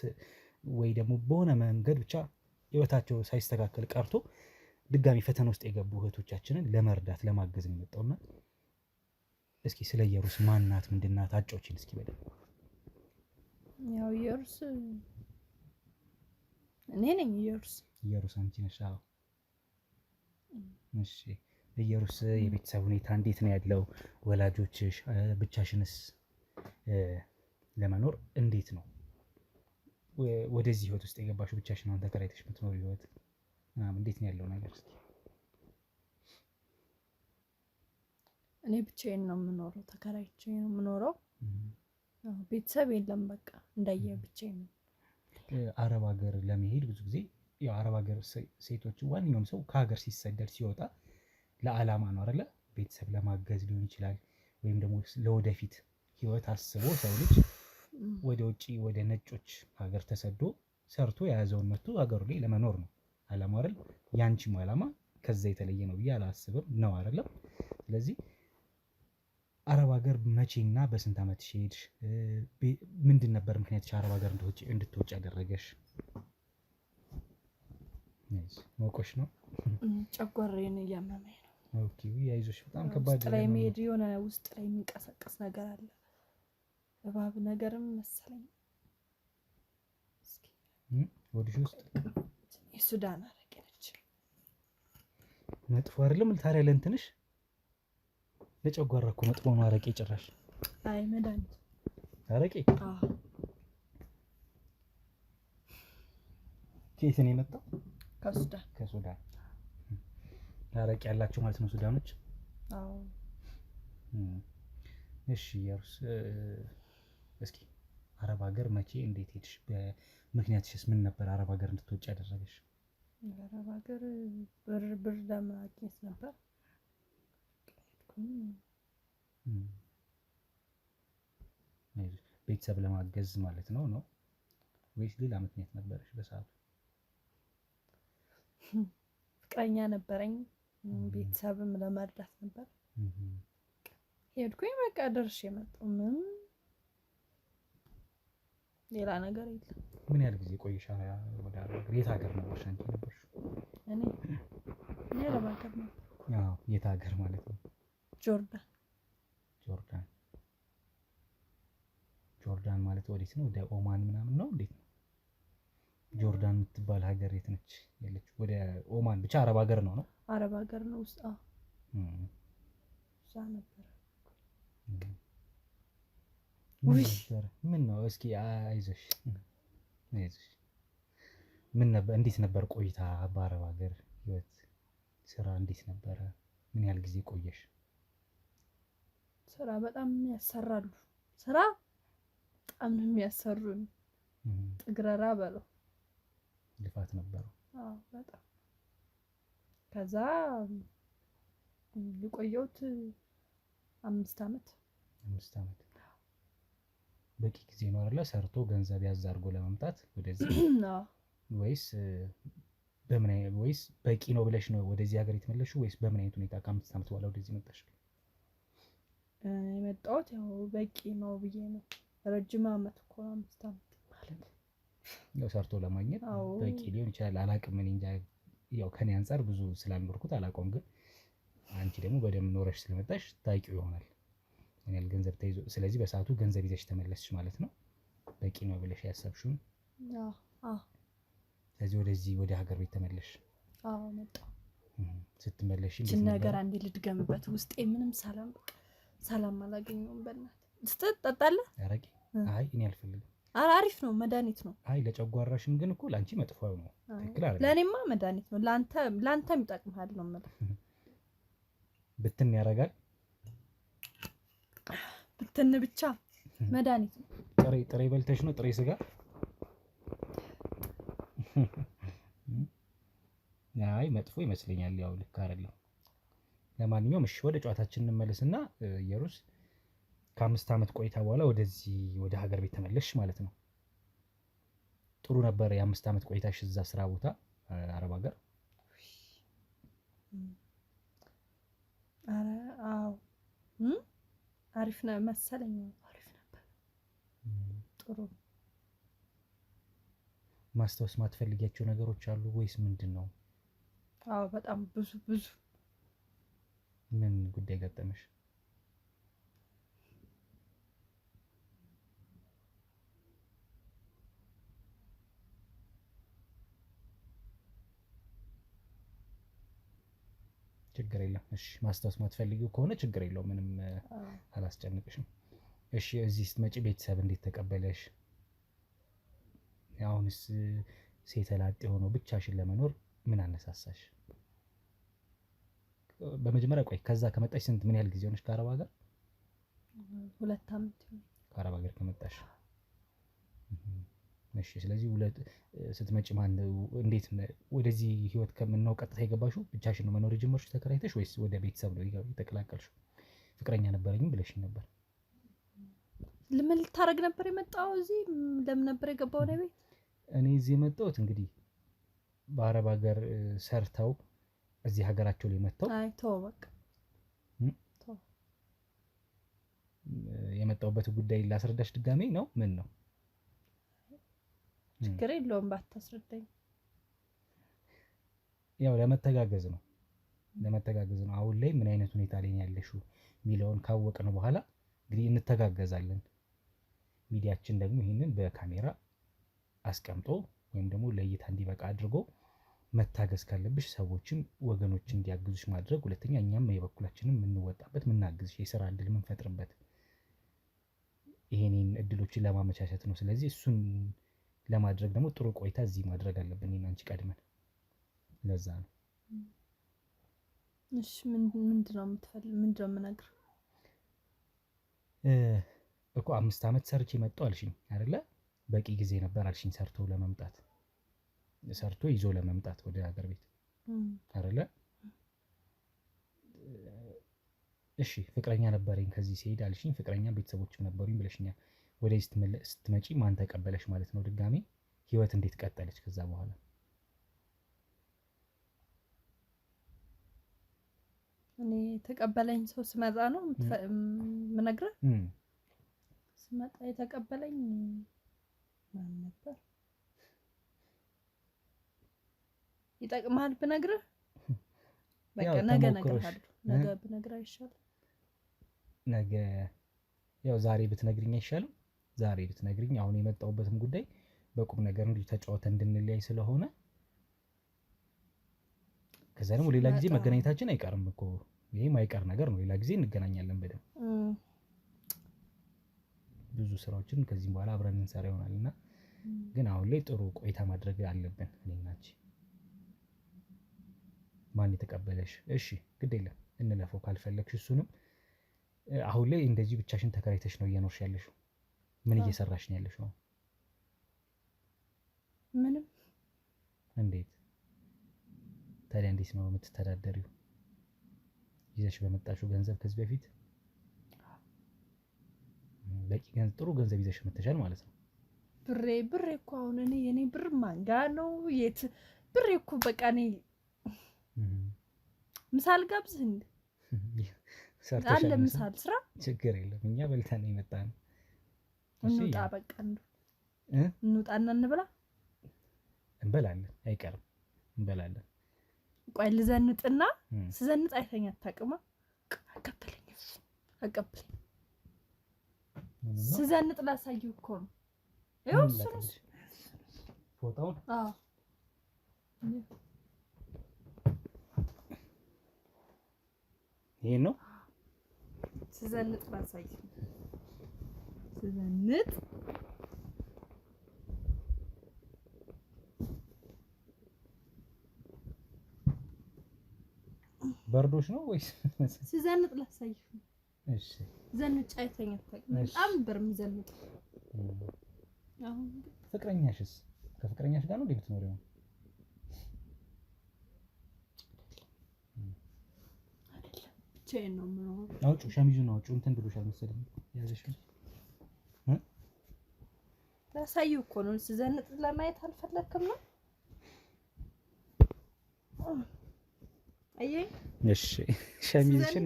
Speaker 3: ወይ ደግሞ በሆነ መንገድ ብቻ ህይወታቸው ሳይስተካከል ቀርቶ ድጋሚ ፈተና ውስጥ የገቡ እህቶቻችንን ለመርዳት ለማገዝ ነው የመጣውና እስኪ ስለ ኢየሩስ ማናት ምንድናት አጫዎችን እስኪ በደንብ።
Speaker 4: ያው ኢየሩስ እኔ ነኝ። ኢየሩስ
Speaker 3: አንቺ ነሽ? አዎ። እሺ ኢየሩስ የቤተሰብ ሁኔታ እንዴት ነው ያለው? ወላጆችሽ ብቻሽንስ ለመኖር እንዴት ነው ወደዚህ ህይወት ውስጥ የገባሽው? ብቻሽን አሁን ተከራይተሽ የምትኖር ህይወት እንዴት ነው ያለው ነገር እስኪ?
Speaker 4: እኔ ብቻዬን ነው የምኖረው። ተከራይቼ ነው የምኖረው። ቤተሰብ የለም። በቃ እንዳየ ብቻዬን ነው።
Speaker 3: አረብ ሀገር ለመሄድ ብዙ ጊዜ ያው አረብ ሀገር ሴቶች ዋንኛውም ሰው ከሀገር ሲሰደድ ሲወጣ ለዓላማ ነው አይደለ? ቤተሰብ ለማገዝ ሊሆን ይችላል ወይም ደግሞ ለወደፊት ህይወት አስቦ ሰው ልጅ ወደ ውጪ ወደ ነጮች ሀገር ተሰዶ ሰርቶ የያዘውን መጥቶ ሀገሩ ላይ ለመኖር ነው ዓላማው አይደል? ያንቺም ዓላማ ከዛ የተለየ ነው ብዬ አላስብም ነው አይደለም? ስለዚህ አረብ ሀገር መቼና በስንት ዓመት ሄድሽ? ምንድን ነበር ምክንያትሽ አረብ ሀገር እንድትወጪ ያደረገሽ? ሞቆሽ ነው?
Speaker 4: ጨጓራዬን እያመመኝ ነው።
Speaker 3: ኦኬ አይዞሽ። በጣም ከባድ
Speaker 4: ላይ መሄድ የሆነ ውስጥ ላይ የሚንቀሳቀስ ነገር አለ እባብ ነገርም መሰለኝ። እስኪ
Speaker 3: ወዲሽ ውስጥ
Speaker 4: የሱዳን አረቄ ነች።
Speaker 3: መጥፎ አይደለም ታዲያ ለእንትንሽ ለጨጓራ እኮ መጥፎ ነው አረቄ ጭራሽ።
Speaker 4: አይ መድኃኒት
Speaker 3: አረቄ ከየት ነው የመጣው? ከሱዳን አረቄ ያላቸው ማለት ነው ሱዳኖች።
Speaker 4: አዎ
Speaker 3: እሺ ኢየሩስ እስኪ አረብ ሀገር መቼ እንዴት ሄድሽ? በምክንያትሽስ ምን ነበር አረብ ሀገር እንድትወጪ ያደረገሽ?
Speaker 4: አረብ ሀገር ብር ለማግኘት ነበር።
Speaker 3: ቤተሰብ ለማገዝ ማለት ነው ወይስ ሌላ ምክንያት ነበረሽ በሰዓቱ?
Speaker 4: ፍቅረኛ ነበረኝ፣ ቤተሰብም ለመርዳት ነበር። ሄድኩኝ በቃ ደርሼ መጣሁ። ምን ሌላ ነገር የለም።
Speaker 3: ምን ያህል ጊዜ ቆይሻል ወደ ሀገር? የት ሀገር ነበርሽ አንቺ ነበርሽ?
Speaker 4: እኔ አረብ ሀገር ነው።
Speaker 3: አዎ የት ሀገር ማለት ነው? ጆርዳን ማለት ወዴት ነው? ወደ ኦማን ምናምን ነው እንዴት ነው? ጆርዳን የምትባል ሀገር የት ነች ያለች? ወደ ኦማን ብቻ አረብ ሀገር ነው
Speaker 4: አረብ ሀገር ነው ውስጥ እዛ ነበር።
Speaker 3: ምን ነው እስኪ አይዞሽ። ምን ነበር እንዴት ነበር ቆይታ በአረብ ሀገር ህይወት? ስራ እንዴት ነበረ? ምን ያህል ጊዜ ቆየሽ?
Speaker 4: ስራ በጣም ያሰራሉ። ስራ በጣም ነው የሚያሰሩን። ጥግረራ በለው
Speaker 3: ልፋት ነበረው።
Speaker 4: አዎ በጣም ከዛ የቆየሁት 5 አመት። በቂ ጊዜ ነው አይደለ? ሰርቶ ገንዘብ ያዝ አድርጎ ለማምጣት ወደዚህ ወይስ በቂ ነው ብለሽ ነው ወደዚህ ሀገር የተመለስሽው ወይስ በምን አይነት ሁኔታ ከ5 አመት በኋላ ወደዚህ መጣሽ? የመጣሁት ያው በቂ ነው ብዬ ነው። ረጅም አመት እኮ 5 አመት ማለት
Speaker 3: ያው ሰርቶ ለማግኘት በቂ ሊሆን ይችላል። አላቅም እኔ እንጃ። ያው ከኔ አንፃር ብዙ ስላልኖርኩት አላውቀውም። ግን አንቺ ደግሞ በደንብ ኖረሽ ስለመጣሽ ታውቂው ይሆናል ምን ያህል ገንዘብ ተይዞ። ስለዚህ በሰዓቱ ገንዘብ ይዘሽ ተመለስሽ ማለት ነው፣ በቂ ነው ብለሽ ያሰብሽውን። ስለዚህ ወደዚህ ወደ ሀገር ቤት ተመለስሽ?
Speaker 4: አዎ መጣሁ።
Speaker 3: ስትመለሽ
Speaker 4: እንዴት ነገር አንዴ ልድገምበት። ውስጤ ምንም ሰላም አላገኘውም። በእናትህ ትጠጣለህ አረቄ?
Speaker 3: አይ እኔ አልፈልግም።
Speaker 4: አሪፍ ነው፣ መድኃኒት ነው።
Speaker 3: አይ ለጨጓራሽም ግን እኮ ላንቺ መጥፎ ነው። ትክክል አይደለም።
Speaker 4: ለኔማ መድኃኒት ነው፣ ላንተም ይጠቅምሃል ነው የምልህ።
Speaker 3: ብትን ያደርጋል።
Speaker 4: ብትን ብቻ መድኃኒት ነው።
Speaker 3: ጥሬ በልተሽ ነው? ጥሬ ስጋ? አይ መጥፎ ይመስለኛል። ያው ልክ አይደለም። ለማንኛውም እሺ ወደ ጨዋታችን እንመለስና ኢየሩስ ከ5 አመት ቆይታ በኋላ ወደዚህ ወደ ሀገር ቤት ተመለስሽ ማለት ነው። ጥሩ ነበር የ5 አመት ቆይታሽ እዛ ስራ ቦታ አረብ ሀገር?
Speaker 4: አዎ አሪፍ ነው መሰለኝ። አሪፍ ነበር። ጥሩ።
Speaker 3: ማስታወስ ማትፈልጊያቸው ነገሮች አሉ ወይስ ምንድን ነው?
Speaker 4: አዎ በጣም ብዙ።
Speaker 3: ምን ጉዳይ ገጠመሽ? ችግር የለም። እሺ ማስታወስ ማትፈልጊው ከሆነ ችግር የለውም፣ ምንም አላስጨንቅሽም። እሺ እዚህ ስትመጪ ቤተሰብ እንዴት ተቀበለሽ? አሁንስ ሴተላጤ ሆኖ ብቻሽን ለመኖር ምን አነሳሳሽ? በመጀመሪያ ቆይ ከዛ ከመጣሽ ምን ያህል ጊዜ ሆነሽ ከአረብ ሀገር?
Speaker 4: 2 አመት
Speaker 3: ከአረብ ሀገር ከመጣሽ። እሺ ስለዚህ ስትመጪ እንዴት ወደዚህ ህይወት ከምነው ቀጥታ የገባሽው? ብቻሽን ነው መኖር የጀመርሽው ተከራይተሽ ወይስ ወደ ቤተሰብ ነው የተቀላቀልሽው? ፍቅረኛ ነበረኝም ብለሽኝ ነበር።
Speaker 4: ለምን ልታረግ ነበር የመጣው እዚህ? ለምን ነበር የገባው ወደ ቤት?
Speaker 3: እኔ እዚህ የመጣሁት እንግዲህ በአረብ ሀገር ሰርተው እዚህ ሀገራቸው ላይ መጥተው
Speaker 4: አይ ተው በቃ ተው።
Speaker 3: የመጣሁበት ጉዳይ ላስረዳሽ ድጋሜ ነው? ምን ነው?
Speaker 4: ችግር የለውም ባታስረዳኝ።
Speaker 3: ያው ለመተጋገዝ ነው። አሁን ላይ ምን አይነት ሁኔታ ላይ ያለሽው የሚለውን ካወቅን በኋላ እንግዲህ እንተጋገዛለን። ሚዲያችን ደግሞ ይህንን በካሜራ አስቀምጦ ወይም ደግሞ ለእይታ እንዲበቃ አድርጎ መታገዝ ካለብሽ ሰዎችም ወገኖች እንዲያግዙሽ ማድረግ፣ ሁለተኛ እኛም የበኩላችንን የምንወጣበት የምናግዝሽ የስራ እድል የምንፈጥርበት ይሄንን እድሎችን ለማመቻቸት ነው። ስለዚህ እሱን ለማድረግ ደግሞ ጥሩ ቆይታ እዚህ ማድረግ አለብን እኔና አንቺ ቀድመን። ለዛ ነው።
Speaker 4: እሺ ምንድነው የምነግርህ
Speaker 3: እኮ 5 ዓመት ሰርቼ መጣሁ አልሽኝ አይደለ? በቂ ጊዜ ነበር አልሽኝ ሰርቶ ይዞ ለመምጣት ወደ ሀገር ቤት አይደለ? እሺ ፍቅረኛ ነበረኝ ከዚህ ሲሄድ አልሽኝ። ፍቅረኛ ቤተሰቦችም ነበሩኝ ብለሽኛል። ወደዚህ ስትመጪ ማን ተቀበለሽ ማለት ነው? ድጋሜ ህይወት እንዴት ቀጠለች ከዛ በኋላ?
Speaker 4: እኔ ተቀበለኝ ሰው ስመጣ ነው የምነግርህ። ስመጣ የተቀበለኝ ማን ነበር? ይጠቅማል ብነግርህ? በቃ ነገ ነገ ብነግርህ አይሻልም?
Speaker 3: ነገ ያው ዛሬ ብትነግሪኝ አይሻልም? ዛሬ ብትነግሪኝ አሁን የመጣሁበትም ጉዳይ በቁም ነገር እንዲህ ተጫወተን እንድንለያይ ስለሆነ ከዛ ደግሞ ሌላ ጊዜ መገናኘታችን አይቀርም እኮ ይሄ ማይቀር ነገር ነው። ሌላ ጊዜ እንገናኛለን በደንብ ብዙ ስራዎችን ከዚህ በኋላ አብረን እንሰራ ይሆናልና ግን አሁን ላይ ጥሩ ቆይታ ማድረግ አለብን እኔና አንቺ። ማን የተቀበለሽ? እሺ ግድ የለም እንለፈው ካልፈለግሽ እሱንም። አሁን ላይ እንደዚህ ብቻሽን ተከራይተሽ ነው እየኖርሽ ያለሽው? ምን እየሰራሽ ነው ያለሽው?
Speaker 4: ምንም።
Speaker 3: እንዴት ታዲያ እንዴት ነው የምትተዳደሪው? ይዘሽ በመጣሽው ገንዘብ ከዚህ በፊት በቂ ጥሩ ገንዘብ ይዘሽ መተሻል ማለት ነው።
Speaker 4: ብሬ እኮ አሁን የኔ ብር ማንጋ ነው የት ብሬ እኮ በቃ እኔ ምሳል ጋብዝህ እንዴ? አለ ምሳል ስራ
Speaker 3: ችግር የለም እኛ በልተን የመጣን።
Speaker 4: እንውጣ በቃ እንውጣና እንብላ።
Speaker 3: እንበላለን አይቀርም እንበላለን።
Speaker 4: ቆይ ልዘንጥና ስዘንጥ አይተኛ አታውቅም? አቀብለኝ ስዘንጥ ላሳየው እኮ ነው። ይኸው እሱ
Speaker 3: ፎቶውን ይሄን ነው
Speaker 4: ስዘንጥ ላሳየው። ስዘንጥ
Speaker 3: በርዶሽ ነው ወይስ?
Speaker 4: ስዘንጥ ላሳየው።
Speaker 3: እሺ
Speaker 4: ዘንጭ አይተኛ አታውቅም? በጣም በርምዘንጥ። አሁን
Speaker 3: ፍቅረኛሽስ? ከፍቅረኛሽ ጋር ነው የምትኖሪው?
Speaker 4: ብቻዬን ነው የምኖረው።
Speaker 3: አውጪው ሸሚዙን አውጪው። እንትን ብሎሻል መሰለኝ ያዘሽ።
Speaker 4: ላሳየው እኮ ነው። ስዘንጥ ለማየት አልፈለክም ነው? አየኝ።
Speaker 3: እሺ ሸሚዝሽን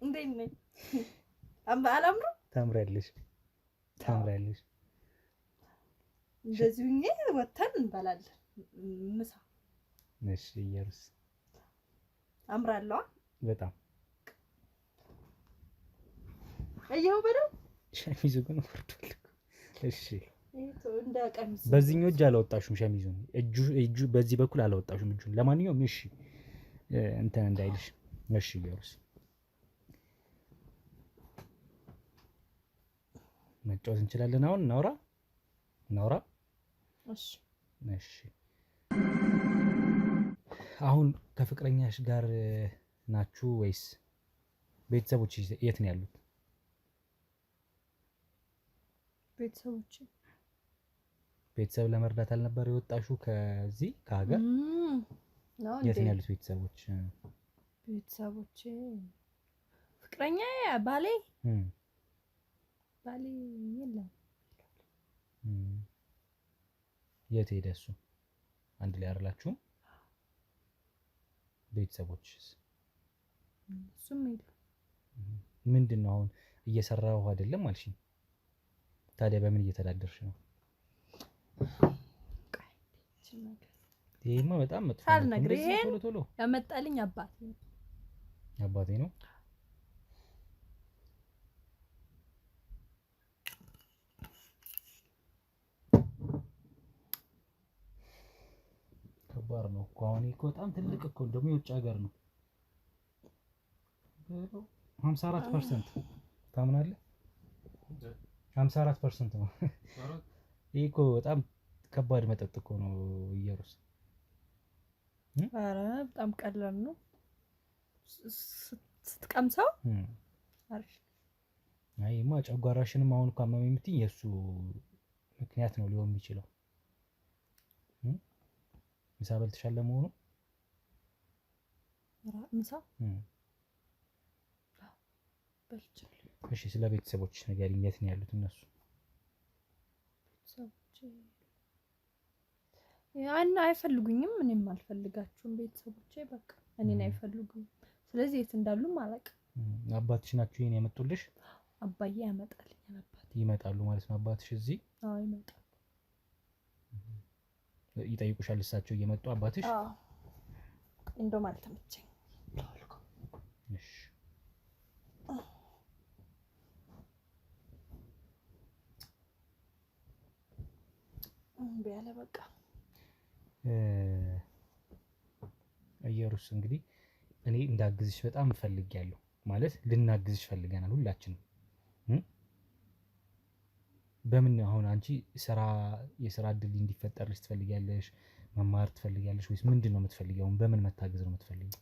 Speaker 4: እንዴት ነኝ? አላምረው?
Speaker 3: ታምሪያለሽ።
Speaker 4: እንደዚሁ ወተን እንበላለን ምሳ።
Speaker 3: እሺ እየሩስ
Speaker 4: አምራለሁ
Speaker 3: በጣም
Speaker 2: አየው በደው
Speaker 3: ሸሚዙ ግን ወርዷል። እሺ
Speaker 2: እንደ ቀሚስ
Speaker 3: በዚህኛው እጅ አላወጣሽም ሸሚዙን፣ እጁ በዚህ በኩል አላወጣሽም እጁን። ለማንኛውም እሺ እንትን እንዳይልሽ እሺ እየሩስ መጫወት እንችላለን። አሁን እናውራ። እሺ አሁን ከፍቅረኛሽ ጋር ናችሁ ወይስ ቤተሰቦች የት ነው ያሉት? ቤተሰብ ለመርዳት አልነበር የወጣሽው ከዚህ ከሀገር? የት ነው ያሉት ቤተሰቦች?
Speaker 4: ፍቅረኛ ባሌ የለም።
Speaker 3: የት ሄደ እሱ? አንድ ላይ አይደላችሁም? ቤተሰቦችስ?
Speaker 4: እሱም የለም።
Speaker 3: ምንድን ነው አሁን እየሰራሁ አይደለም አልሽኝ? ታዲያ በምን እየተዳደርሽ ነው? ይሄማ በጣም መጥፎ ነው።
Speaker 4: ሳልነግርህ ቶሎ ያመጣልኝ አባቴ ነው።
Speaker 3: ነው እኮ አሁን እኮ በጣም ትልቅ እኮ ደግሞ የውጭ ሀገር ነው። 54% ታምናለህ? 54% ነው። ይሄ እኮ በጣም ከባድ መጠጥ እኮ ነው ኢየሩስ።
Speaker 4: ኧረ በጣም ቀላል ነው ስትቀምሰው አሪፍ።
Speaker 3: አይማ ጨጓራሽንም አሁን እኮ አመመኝ የምትይኝ የእሱ ምክንያት ነው ሊሆን የሚችለው። ምሳ በልተሻል ለመሆኑ?
Speaker 4: ምሳ በልቻለሁ።
Speaker 3: እሺ ስለ ቤተሰቦችሽ ንገሪኝ። የት ነው ያሉት እነሱ?
Speaker 4: ቤተሰቦቼ አይፈልጉኝም፣ እኔም አልፈልጋቸውም። ቤተሰቦቼ በቃ እኔን አይፈልጉኝም። ስለዚህ የት እንዳሉም አላውቅም።
Speaker 3: አባትሽ ናቸው ይሄን ያመጡልሽ?
Speaker 4: አባዬ ያመጣልኛል። አባቴ
Speaker 3: ይመጣሉ ማለት ነው አባትሽ እዚህ?
Speaker 4: አዎ ይመጣሉ።
Speaker 3: ይጠይቁሻል እሳቸው እየመጡ አባትሽ?
Speaker 4: አዎ እንደውም አልተመቸኝም።
Speaker 3: እሺ
Speaker 4: ቢያለ በቃ
Speaker 3: ኢየሩስ እንግዲህ እኔ እንዳግዝሽ በጣም እፈልጋለሁ። ማለት ልናግዝሽ ፈልገናል ሁላችንም። በምን አሁን አንቺ የስራ እድል እንዲፈጠርልሽ ትፈልጊያለሽ? መማር ትፈልጊያለሽ ወይስ ምንድን ነው የምትፈልጊው? በምን መታገዝ ነው የምትፈልጊው?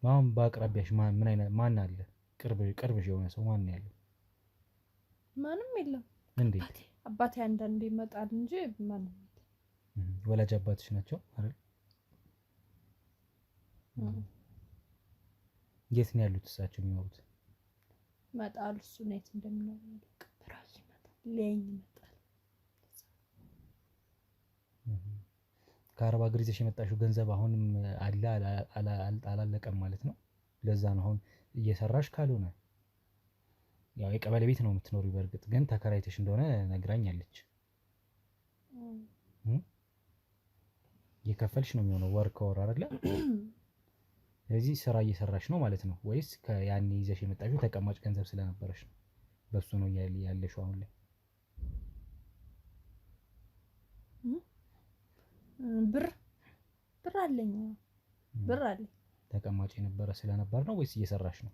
Speaker 3: አሁን በአቅራቢያሽ ምን አይነት ማን አለ? ቅርብሽ የሆነ ሰው ማን ነው ያለው?
Speaker 4: ማንም የለም።
Speaker 3: እንዴት?
Speaker 4: አባቴ አንዳንዴ ይመጣል እንጂ ማንም የለም።
Speaker 3: ወላጅ አባትሽ ናቸው አይደል? የት ነው ያሉት እሳቸው የሚኖሩት?
Speaker 4: ይመጣል። እሱ የት እንደሚኖር ራሱ ይመጣል፣ ሊያየኝ ይመጣል።
Speaker 3: ከአረብ ሀገር ይዘሽ የመጣሽው ገንዘብ አሁንም አለ አላለቀም ማለት ነው? ለዛ ነው አሁን እየሰራሽ ካልሆነ ያው የቀበሌ ቤት ነው የምትኖሪው። በእርግጥ ግን ተከራይተሽ እንደሆነ ነግራኛለች። እየከፈልሽ ነው የሚሆነው ወር ከወር አይደለ? ስለዚህ ስራ እየሰራሽ ነው ማለት ነው ወይስ ያኔ ይዘሽ የመጣሽው ተቀማጭ ገንዘብ ስለነበረሽ ነው? በሱ ነው ያለሽው አሁን ላይ?
Speaker 4: ብር አለኝ። ብር አለኝ።
Speaker 3: ተቀማጭ የነበረ ስለነበር ነው ወይስ እየሰራሽ ነው?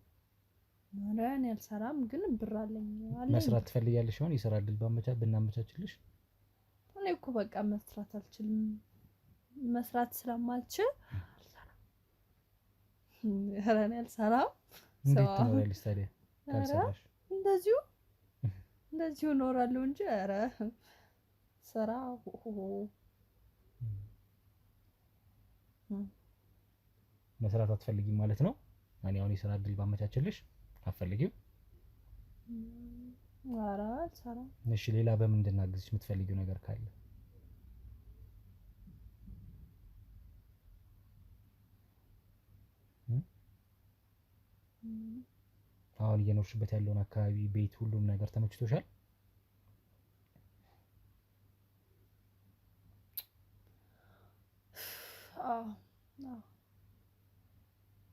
Speaker 4: እኔ አልሰራም ግን ብር አለኝ።
Speaker 3: መስራት ትፈልጊያለሽ? አሁን የስራ እድል ብናመቻችልሽ?
Speaker 4: እኔ እኮ በቃ መስራት አልችልም። መስራት ስለማልችል አልሰራም። ኧረ እኔ አልሰራም።
Speaker 3: እንዴት ትኖሪያለሽ ታዲያ ካልሰራሽ?
Speaker 4: እንደዚሁ እኖራለሁ እንጂ ኧረ ስራ
Speaker 3: መስራት አትፈልጊም ማለት ነው? እኔ አሁን የስራ እድል ባመቻችልሽ አትፈልጊም?
Speaker 4: ኧረ አልሰራም።
Speaker 3: እሺ ሌላ በምን እንድናግዝሽ የምትፈልጊው ነገር ካለ? አሁን እየኖርሽበት ያለውን አካባቢ፣ ቤት፣ ሁሉም ነገር ተመችቶሻል?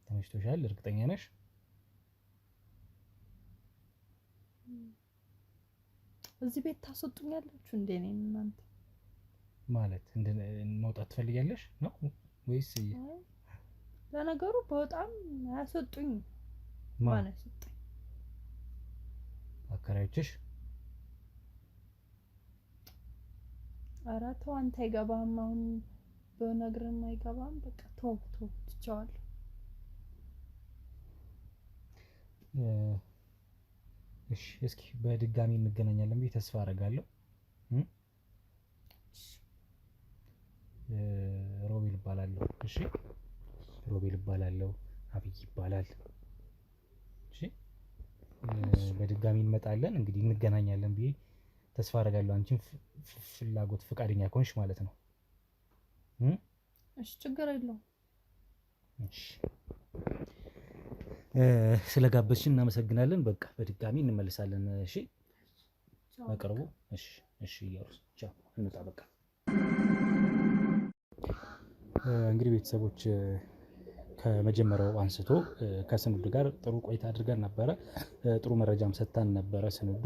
Speaker 3: ተመችቶሻል? እርግጠኛ ነሽ?
Speaker 4: እዚህ ቤት ታስወጡኛላችሁ እንዴ? እኔ እናንተ
Speaker 3: ማለት መውጣት ትፈልጊያለሽ ነው ወይስ?
Speaker 4: ለነገሩ በጣም አያስወጡኝ። ማን ያስወጣኝ?
Speaker 3: አከራዮችሽ?
Speaker 4: ኧረ ተው አንተ አይገባህም። አሁን በነግርህም አይገባህም። በቃ ተው ትቼዋለሁ።
Speaker 3: እሺ እስኪ በድጋሚ እንገናኛለን ብዬ ተስፋ አደርጋለሁ። ሮቤል እባላለሁ። እሺ ሮቤል እባላለሁ። አብይ ይባላል። እሺ በድጋሚ እንመጣለን እንግዲህ እንገናኛለን ብዬ ተስፋ አደርጋለሁ። አንቺን ፍላጎት ፈቃደኛ ከሆንሽ ማለት ነው።
Speaker 4: እሺ ችግር የለውም።
Speaker 3: እሺ ስለጋበዝሽን እናመሰግናለን። በቃ በድጋሚ እንመልሳለን። እሺ በቅርቡ። እሺ እሺ ኢየሩስ ቻው፣ እንውጣ በቃ። እንግዲህ ቤተሰቦች ከመጀመሪያው አንስቶ ከስንዱ ጋር ጥሩ ቆይታ አድርገን ነበረ። ጥሩ መረጃም ሰጥታን ነበረ ስንዱ።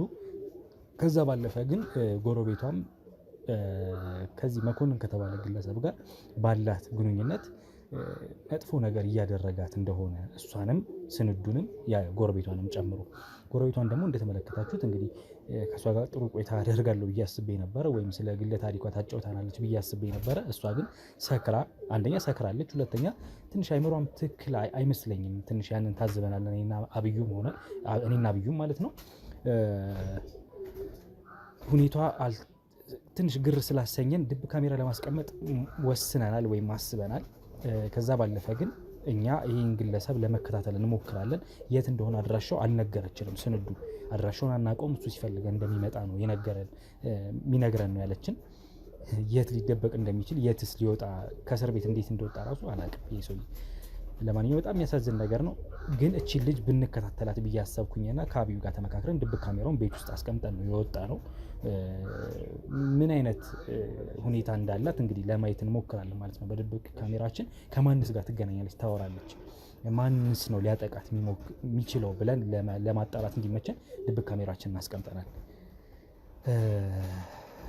Speaker 3: ከዛ ባለፈ ግን ጎረቤቷም ከዚህ መኮንን ከተባለ ግለሰብ ጋር ባላት ግንኙነት መጥፎ ነገር እያደረጋት እንደሆነ እሷንም ስንዱንም ጎረቤቷንም ጨምሮ ጎረቤቷን ደግሞ እንደተመለከታችሁት እንግዲህ ከእሷ ጋር ጥሩ ቆይታ አደርጋለሁ ብዬ አስቤ ነበረ፣ ወይም ስለ ግለ ታሪኳ ታጫውታናለች ብዬ አስቤ ነበረ። እሷ ግን ሰክራ፣ አንደኛ ሰክራለች፣ ሁለተኛ ትንሽ አይምሯም ትክክል አይመስለኝም። ትንሽ ያንን ታዝበናል እኔና አብዩም ማለት ነው። ሁኔቷ ትንሽ ግር ስላሰኘን ድብ ካሜራ ለማስቀመጥ ወስነናል ወይም አስበናል። ከዛ ባለፈ ግን እኛ ይህን ግለሰብ ለመከታተል እንሞክራለን። የት እንደሆነ አድራሻው አልነገረችንም። ስንዱ አድራሻውን አናውቀውም፣ እሱ ሲፈልገን እንደሚመጣ ነው የሚነግረን ነው ያለችን። የት ሊደበቅ እንደሚችል የትስ ሊወጣ ከእስር ቤት እንዴት እንደወጣ ራሱ አላውቅም ይህ ሰውዬ። ለማንኛውም በጣም የሚያሳዝን ነገር ነው። ግን እቺን ልጅ ብንከታተላት ብዬ አሰብኩኝና ከአብዩ ጋር ተመካክረን ድብቅ ካሜራውን ቤት ውስጥ አስቀምጠን ነው የወጣ ነው። ምን አይነት ሁኔታ እንዳላት እንግዲህ ለማየት እንሞክራለን ማለት ነው። በድብቅ ካሜራችን ከማንስ ጋር ትገናኛለች፣ ታወራለች፣ ማንስ ነው ሊያጠቃት የሚችለው ብለን ለማጣራት እንዲመቸን ድብቅ ካሜራችን እናስቀምጠናል።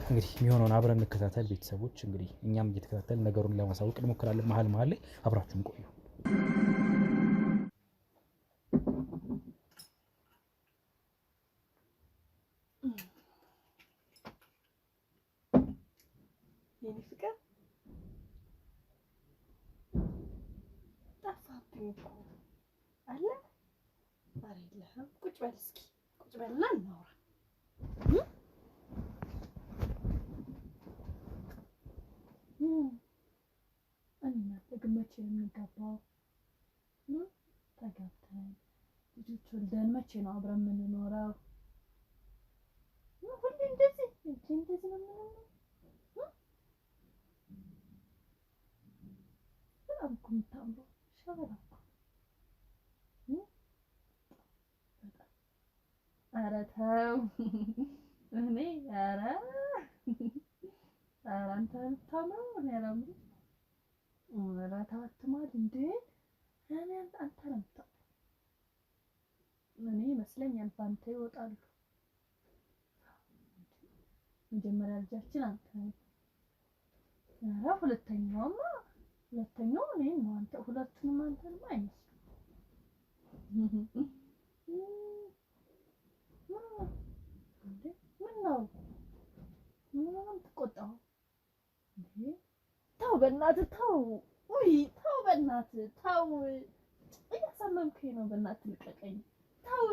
Speaker 3: እንግዲህ የሚሆነውን አብረን እንከታተል ቤተሰቦች። እንግዲህ እኛም እየተከታተል ነገሩን ለማሳወቅ እንሞክራለን። መሀል ላይ አብራችሁን ቆዩ።
Speaker 4: የኔ ፍቅር ጠፋብኝ እኮ አለ። ኧረ የለህም። ቁጭ በል እስኪ ቁጭ በልና እናውራ። እናንተ ግን መቼ ነው የምንጋባው? ተጋብተን ልጆች ወልደን መቼ ነው አብረን የምንኖረው? ሁሌ እንደዚህ ነው የምንኖረው? በጣም እኮ የምታምረው ሸበላ እኮ በጣም። ኧረ ተው እኔ ኧረ አንተ የምታምረው እኔ አላምርም። ኧረ ተው አትማል እንዴ! እኔ አንተ ነው የምታምረው። እኔ ይመስለኛል በአንተ ይወጣሉ። መጀመሪያ ልጃችን አንተ ነህ። ኧረ ሁለተኛው እኔ ነው። አንተ ሁለቱንም አንተንም አይመስልም። ምን ነው የምትቆጣው? ተው በእናትህ ተው። ውይ ተው በእናትህ ተው። እያሳመምከኝ ነው። በእናትህ ልቀቀኝ። ተው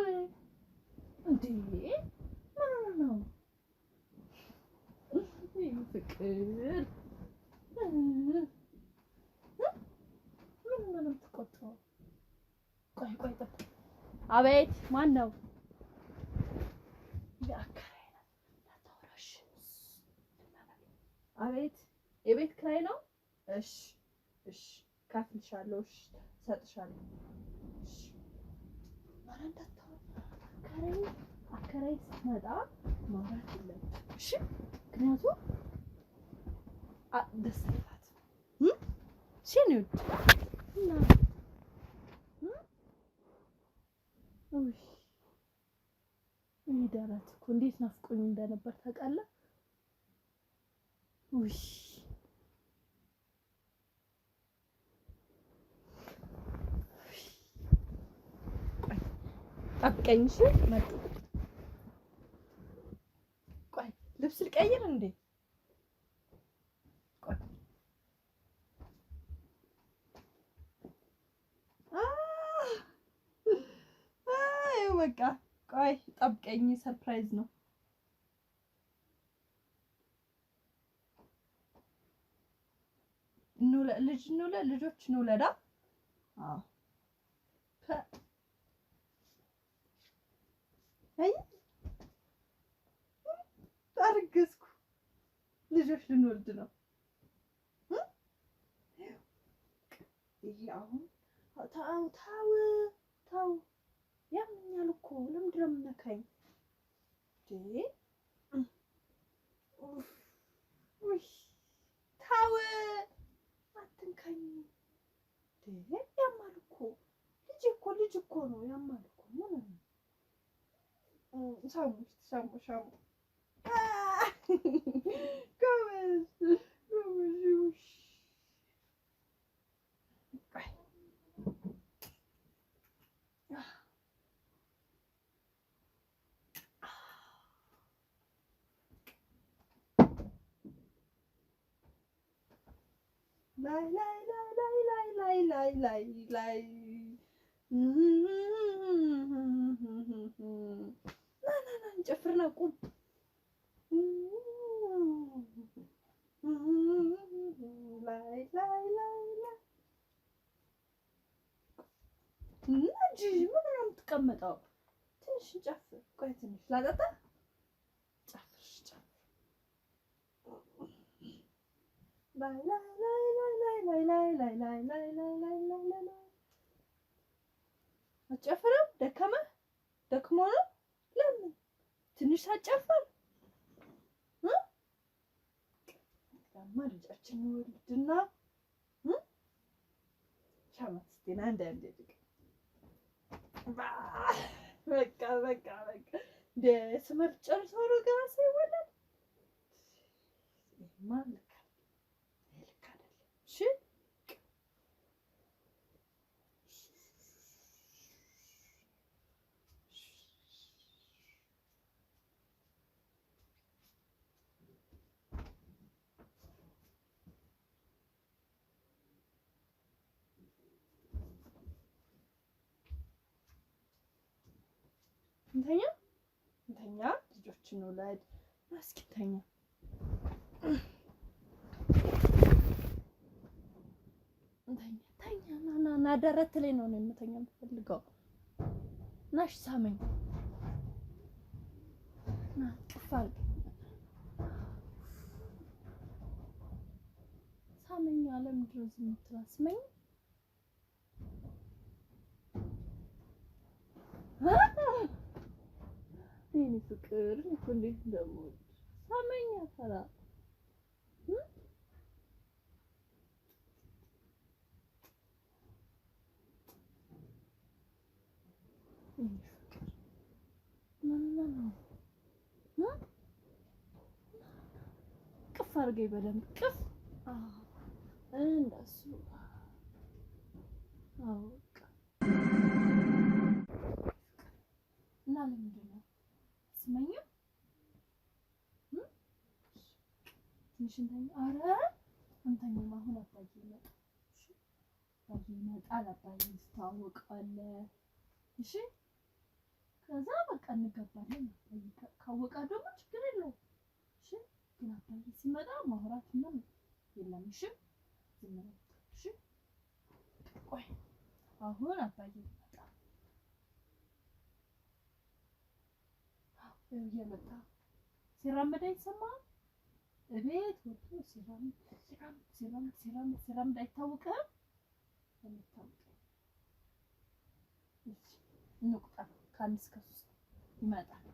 Speaker 4: እንዴ! ምን ነው ፍቅር? ምን የምትቆጣው? ቆይ ጠብቅ። አቤት፣ ማን ነው? የአከራይ ነው። እንዳታወራሽ። አቤት፣ የቤት ኪራይ ነው? እሺ ከፍልሻለሁ። እሺ እሰጥሻለሁ። እሺ ኧረ እንዳታወራ። አከራይ ስትመጣ ማውራት የለም። እሺ ምክንያቱም ደስ አይላትም። ሲኒውድ እና ደረት እኮ እንዴት ናፍቆኝ እንደነበር ታውቃለህ? ጠብቀኝ። እሺ መጡ። ቆይ ልብስ ልቀይር እንዴ? ቆይ በቃ ቆይ ጠብቀኝ። ሰርፕራይዝ ነው። ልጆች እንውለዳ። አዎ አረገዝኩ። ልጆች ልንወልድ ነው። ይሄ አሁን ተው ያምኛል እኮ ለምንድን ነው የምነካኝ? ተው አትንካኝ። ያማል እኮ ልጅ እኮ ነው። ያማል እኮ ምን ነው? ሳሙ ጎበዝ ጎበዝ። ላይ ላይ ላይ ላይ ላይ ላይ ላይ ላይ ና እንጨፍርና ቁም ላይ ላይ ላይ ላይ እንጂ ምን ነው የምትቀመጠው? ትንሽ እንጨፍር። ቆይ ትንሽ ላጠጣ። ጨፍር ጨፍር ላይ ላይ ላይ ላይ ላይ ላይ ላይ ላይ ላይ ላይ ላይ ላይ ላይ ላይ አጨፍርም። ደከመህ? ደክሞ ነው? ለምን ትንሽ ሳጨፍር ልጃችን ወልድና ሻማስቴና አንዳንዴ በቃ በቃ በቃ ስምር ጨርሶ ነው ገና ሳይወለድ ማለት ልክ አይደለም። እሺ እንተኛ እንተኛ ልጆችን ውለድ። እስኪ እንተኛ። እንተኛ ና ደረት ላይ ነው የምተኛ የምፈልገው። ናሽ ሳመኝ ና ጥፋል ሳመኝ። አለም ድረስ የምትራስመኝ የኔ ፍቅር እኮ እንዴት እንደምወድ ሳመኝ። አፈራ ቅፍ አድርገኝ በደንብ ቅፍ። እንደሱ እና ለምንድን ነው ስመኛ ትንሽ እንተኛ። ኧረ እንተኛም አሁን አባዬ ይመጣል። እሺ አባዬ ይመጣል። አባዬ ትተዋወቃለህ። እሺ ከዛ በቃ እንገባለን። አባዬ ካወቃ ደግሞ ችግር የለውም። እሺ ግን አባዬ ሲመጣ ማውራት ምናምን የለም። እሺ ዝም ብለህ እሺ። ቆይ አሁን አባዬ ይመጣል። እየመጣ ሲራመድ አይሰማህም? እቤት ወጥቶ ሲራመድ አይታወቅህም? እንቁጠር ከአንድ እስከ 3 ይመጣል።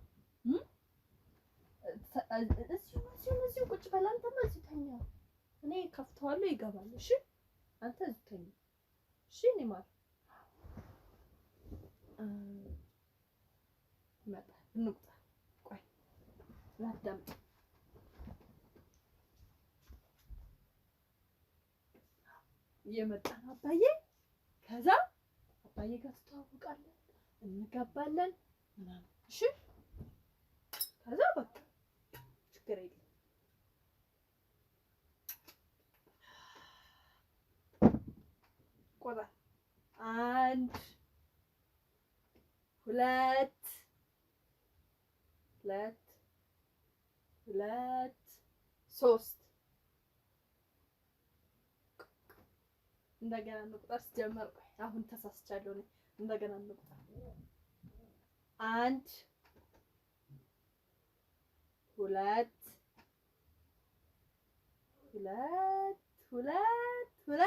Speaker 4: እዚሁ ቁጭ በል። አንተማ እዚሁ ተኛ። እኔ ከፍተዋለሁ፣ ይገባል። እሺ አንተ እዚሁ ተኛ። እሺ እኔ ማለት ይመጣል። እንቁጠር። ቆይ ላዳምጥ። እየመጣ ነው አባዬ። ከዛ አባዬ ጋር ትተዋወቃለህ፣ እንገባለን ምናምን። እሺ ከዛ በቃ ችግር የለም። ቆይ 1 2 3 እንደገና እንቁጠር። ስጀምር አሁን ተሳስቻለሁ እኔ። እንደገና እንቁጠር። 1 2 3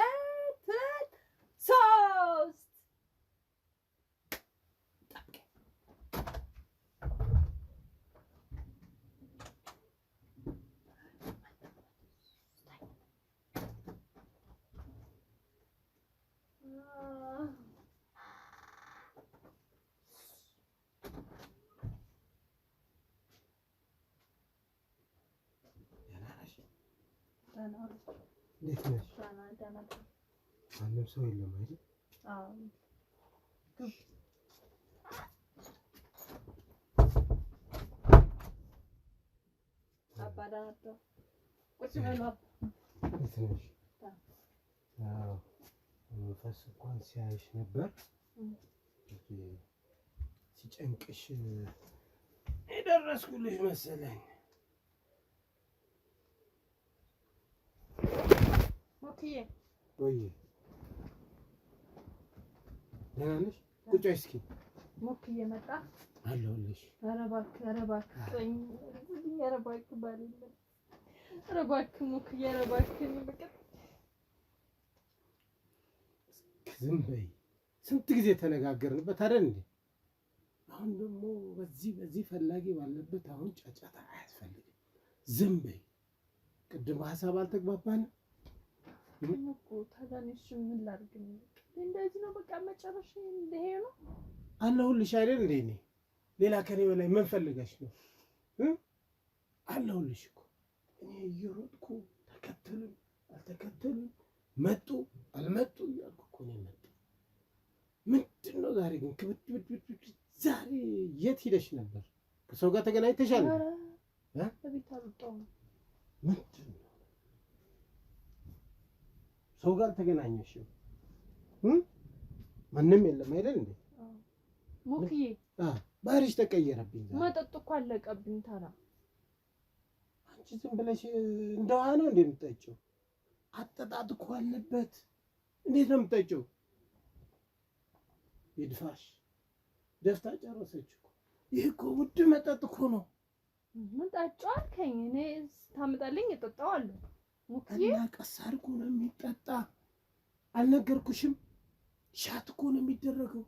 Speaker 1: እንዴት ነሽ? ማንም ሰው የለም አይደል?
Speaker 4: አዎ አባዳናቶ ቁጭ በሉ።
Speaker 1: እንዴት ነሽ? አዎ መንፈስ እንኳን ሲያይሽ ነበር ሲጨንቅሽ የደረስኩልሽ መሰለኝ።
Speaker 4: ሞክዬ
Speaker 1: ወይ ደህና ነሽ? ቁጭ በይ እስኪ።
Speaker 4: ሞክዬ መጣ
Speaker 1: አለሁልሽ።
Speaker 4: ኧረ እባክህ ኧረ እባክህ ቆይ ኧረ እባክህ ባልልኝ ኧረ እባክህ ሞክዬ ኧረ እባክህ በቃ
Speaker 1: ዝም በይ። ስንት ጊዜ ተነጋገርንበት አይደል እንዴ? አሁን ደግሞ በዚህ ፈላጊ ባለበት አሁን ጫጫታ አያስፈልግም። ዝም በይ። ቅድም በሀሳብ አልተግባባንም
Speaker 4: እኮ። ታዲያ እሺ ምን ላድርግ? እንደዚህ ነው በቃ መጨረሻ ይሄ ነው።
Speaker 1: አለሁልሽ አይደል እንዴ? እኔ ሌላ ከኔ በላይ ምን ፈልገሽ ነው? አለሁልሽ እኮ እኔ እየሮጥኩ ተከተሉኝ አልተከተሉኝ መጡ አልመጡ እያልኩ እኮ ነው የመጣው። ምንድን ነው ዛሬ ግን ክብት ዛሬ የት ሂደሽ ነበር? ከሰው ጋር ተገናኝተሻል?
Speaker 4: በቤት አልወጣሁም።
Speaker 1: ምንድን ነው ሰው ጋር አልተገናኘሽም? ማንም የለም አይደል እንዴ?
Speaker 4: ሞክዬ
Speaker 1: ባህሪሽ ተቀየረብኝ።
Speaker 4: መጠጥ እኮ አለቀብኝ። ታዲያ
Speaker 1: አንቺ ዝም ብለሽ እንደ ውሃ ነው እንዴ የምትጠጪው? አጠጣጥ እኮ አለበት። እንዴት ነው የምትጠጪው? ይድፋሽ። ደፍታ ጨረሰች እኮ። ይህ እኮ ውድ መጠጥ እኮ ነው።
Speaker 4: ምን ጠጪው አልከኝ? እኔ ታመጣልኝ እጠጣዋለሁ። ሞክዬ
Speaker 1: እና ቀስ አድርጎ ነው የሚጠጣ። አልነገርኩሽም? ሻት እኮ ነው የሚደረገው።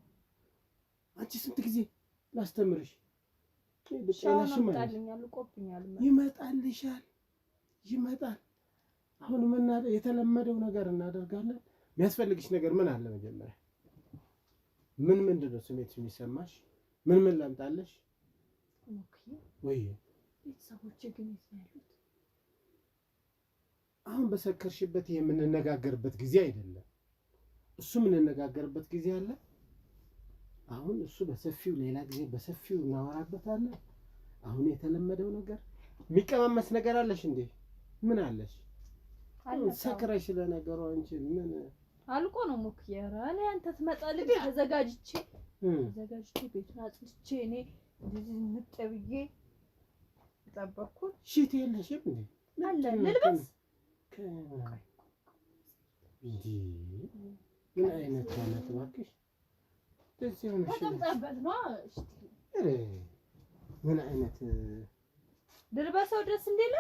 Speaker 1: አንቺ ስንት ጊዜ ላስተምርሽ?
Speaker 4: ሻውናምጣልኛል ቆብኛል።
Speaker 1: ይመጣልሻል፣ ይመጣል። አሁን የተለመደው ነገር እናደርጋለን። የሚያስፈልግሽ ነገር ምን አለ? መጀመሪያ ምንድን ነው ስሜት የሚሰማሽ? ምን ላምጣለሽ? ወይ
Speaker 4: ቤተሰቦቼ ግን የት ነው ያሉት?
Speaker 1: አሁን በሰከርሽበት ይሄ የምንነጋገርበት ጊዜ አይደለም። እሱ የምንነጋገርበት ጊዜ አለ። አሁን እሱ በሰፊው ሌላ ጊዜ በሰፊው እናወራበታለን። አሁን የተለመደው ነገር የሚቀመመስ ነገር አለሽ እንዴ? ምን አለሽ? ሰክረሽ ለነገሩ አንቺ ምን
Speaker 4: አልቆ ነው ሞክየራ። እኔ አንተ ትመጣልኝ ተዘጋጅቼ ቤቱን አጽድቼ እኔ እንደዚህ ንጥብዬ ተጠበቅኩት።
Speaker 1: ሽት የለሽም እንዴ?
Speaker 4: አለ ልልበስ
Speaker 1: እንዴ? ምን አይነት ማለት እባክሽ? ደዚህ ሆነሽ
Speaker 4: ተጠምጣበት ነው።
Speaker 1: እሺ ምን አይነት
Speaker 4: ልልበሰው ደስ እንዴለ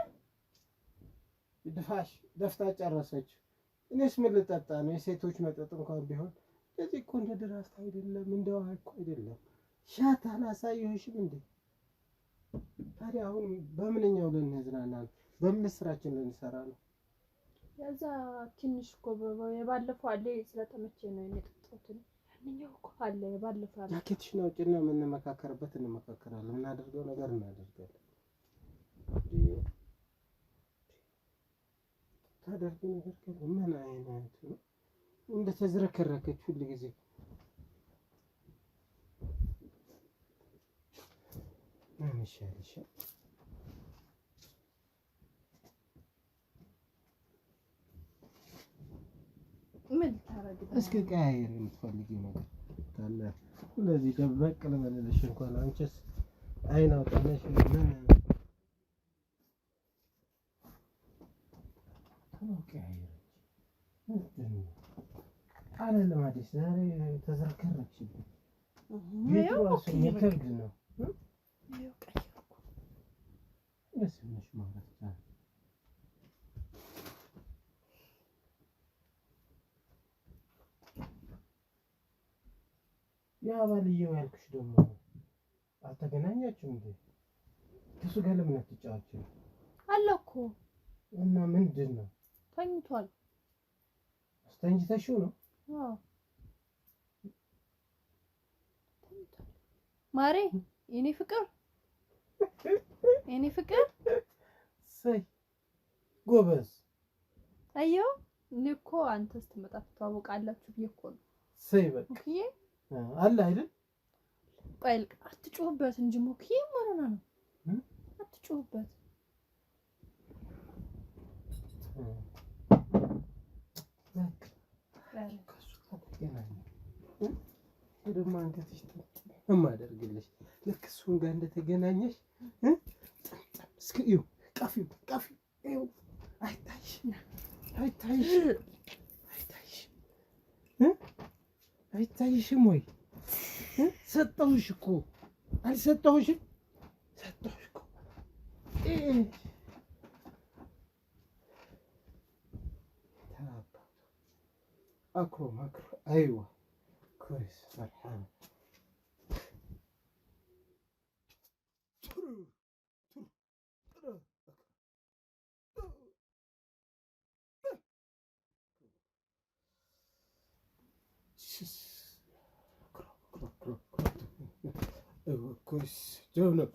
Speaker 1: ድፋሽ ደፍታ ጨረሰች። እኔስ ምን ልጠጣ ነው? የሴቶች መጠጥ እንኳን ቢሆን እዚህ እኮ እንደ ድራፍት አይደለም፣ እንደ ውሃ እኮ አይደለም። ሻት አላሳየሁሽም እንዴ? ታዲያ አሁን በምንኛው ልንዝናና ነው? በምን ስራችን ልንሰራ ነው?
Speaker 4: ያዛ ትንሽ እኮ የባለፈው አለ ስለተመቸኝ ነው የጠጣሁት። ያንኛው እኮ አለ የባለፈው አለ።
Speaker 1: ጃኬትሽን አውጪና የምንመካከርበት እንመካከራለን። የምናደርገው ነገር እናደርጋለን። ታደርጊ ነገር ግን ምን አይነት ነው? እንደተዝረከረከች ሁሉ ጊዜ ምን ይሻልሻል?
Speaker 4: ምን ታረግ?
Speaker 1: እስኪ ቀያየር የምትፈልጊው ነገር ካለ እንደዚህ ደበቅ ልበልልሽ። እንኳን አንቺስ አይን አውጣለሽ። ምን ቀያየር አለ ለማዲስ ዛሬ ተዝረከረክሽብኝ። ቤቱ ራሱ የሚከብድ ነው። ደስ ብሎሽ ማለት ነው። ያ ባልየው ያልኩሽ ደግሞ አልተገናኛችሁም እንዴ? ከሱ ጋር ለምን አትጫወቺም?
Speaker 4: አለ እኮ
Speaker 1: እና ምንድን ነው?
Speaker 4: ተኝቷል።
Speaker 1: አስተኝተሽው ነው?
Speaker 4: አዎ ተኝቷል። ማሬ የኔ ፍቅር የኔ ፍቅር
Speaker 1: ሰይ ጎበዝ
Speaker 4: አየው እኔ እኮ አንተ ስትመጣ ትተዋወቃላችሁ ብዬ እኮ ነው።
Speaker 1: ሰይ በቃ
Speaker 4: ሞክዬ
Speaker 1: አለ አይደል?
Speaker 4: ቆይ አትጮህበት እንጂ ሞክዬ ማለና ነው። አትጮህበት።
Speaker 1: ደግሞ አንገትሽ እማደርግልሽ ልክ እሱን ጋር እንደተገናኘሽ እስኪ እዩ ቀፊው እዩ አይታይሽም ወይ? ሰጠሁሽ እኮ አልሰጠሁሽም? ሰጠሁሽ እኮ أكرم أيوة كويس فرحان أيوة كويس جونك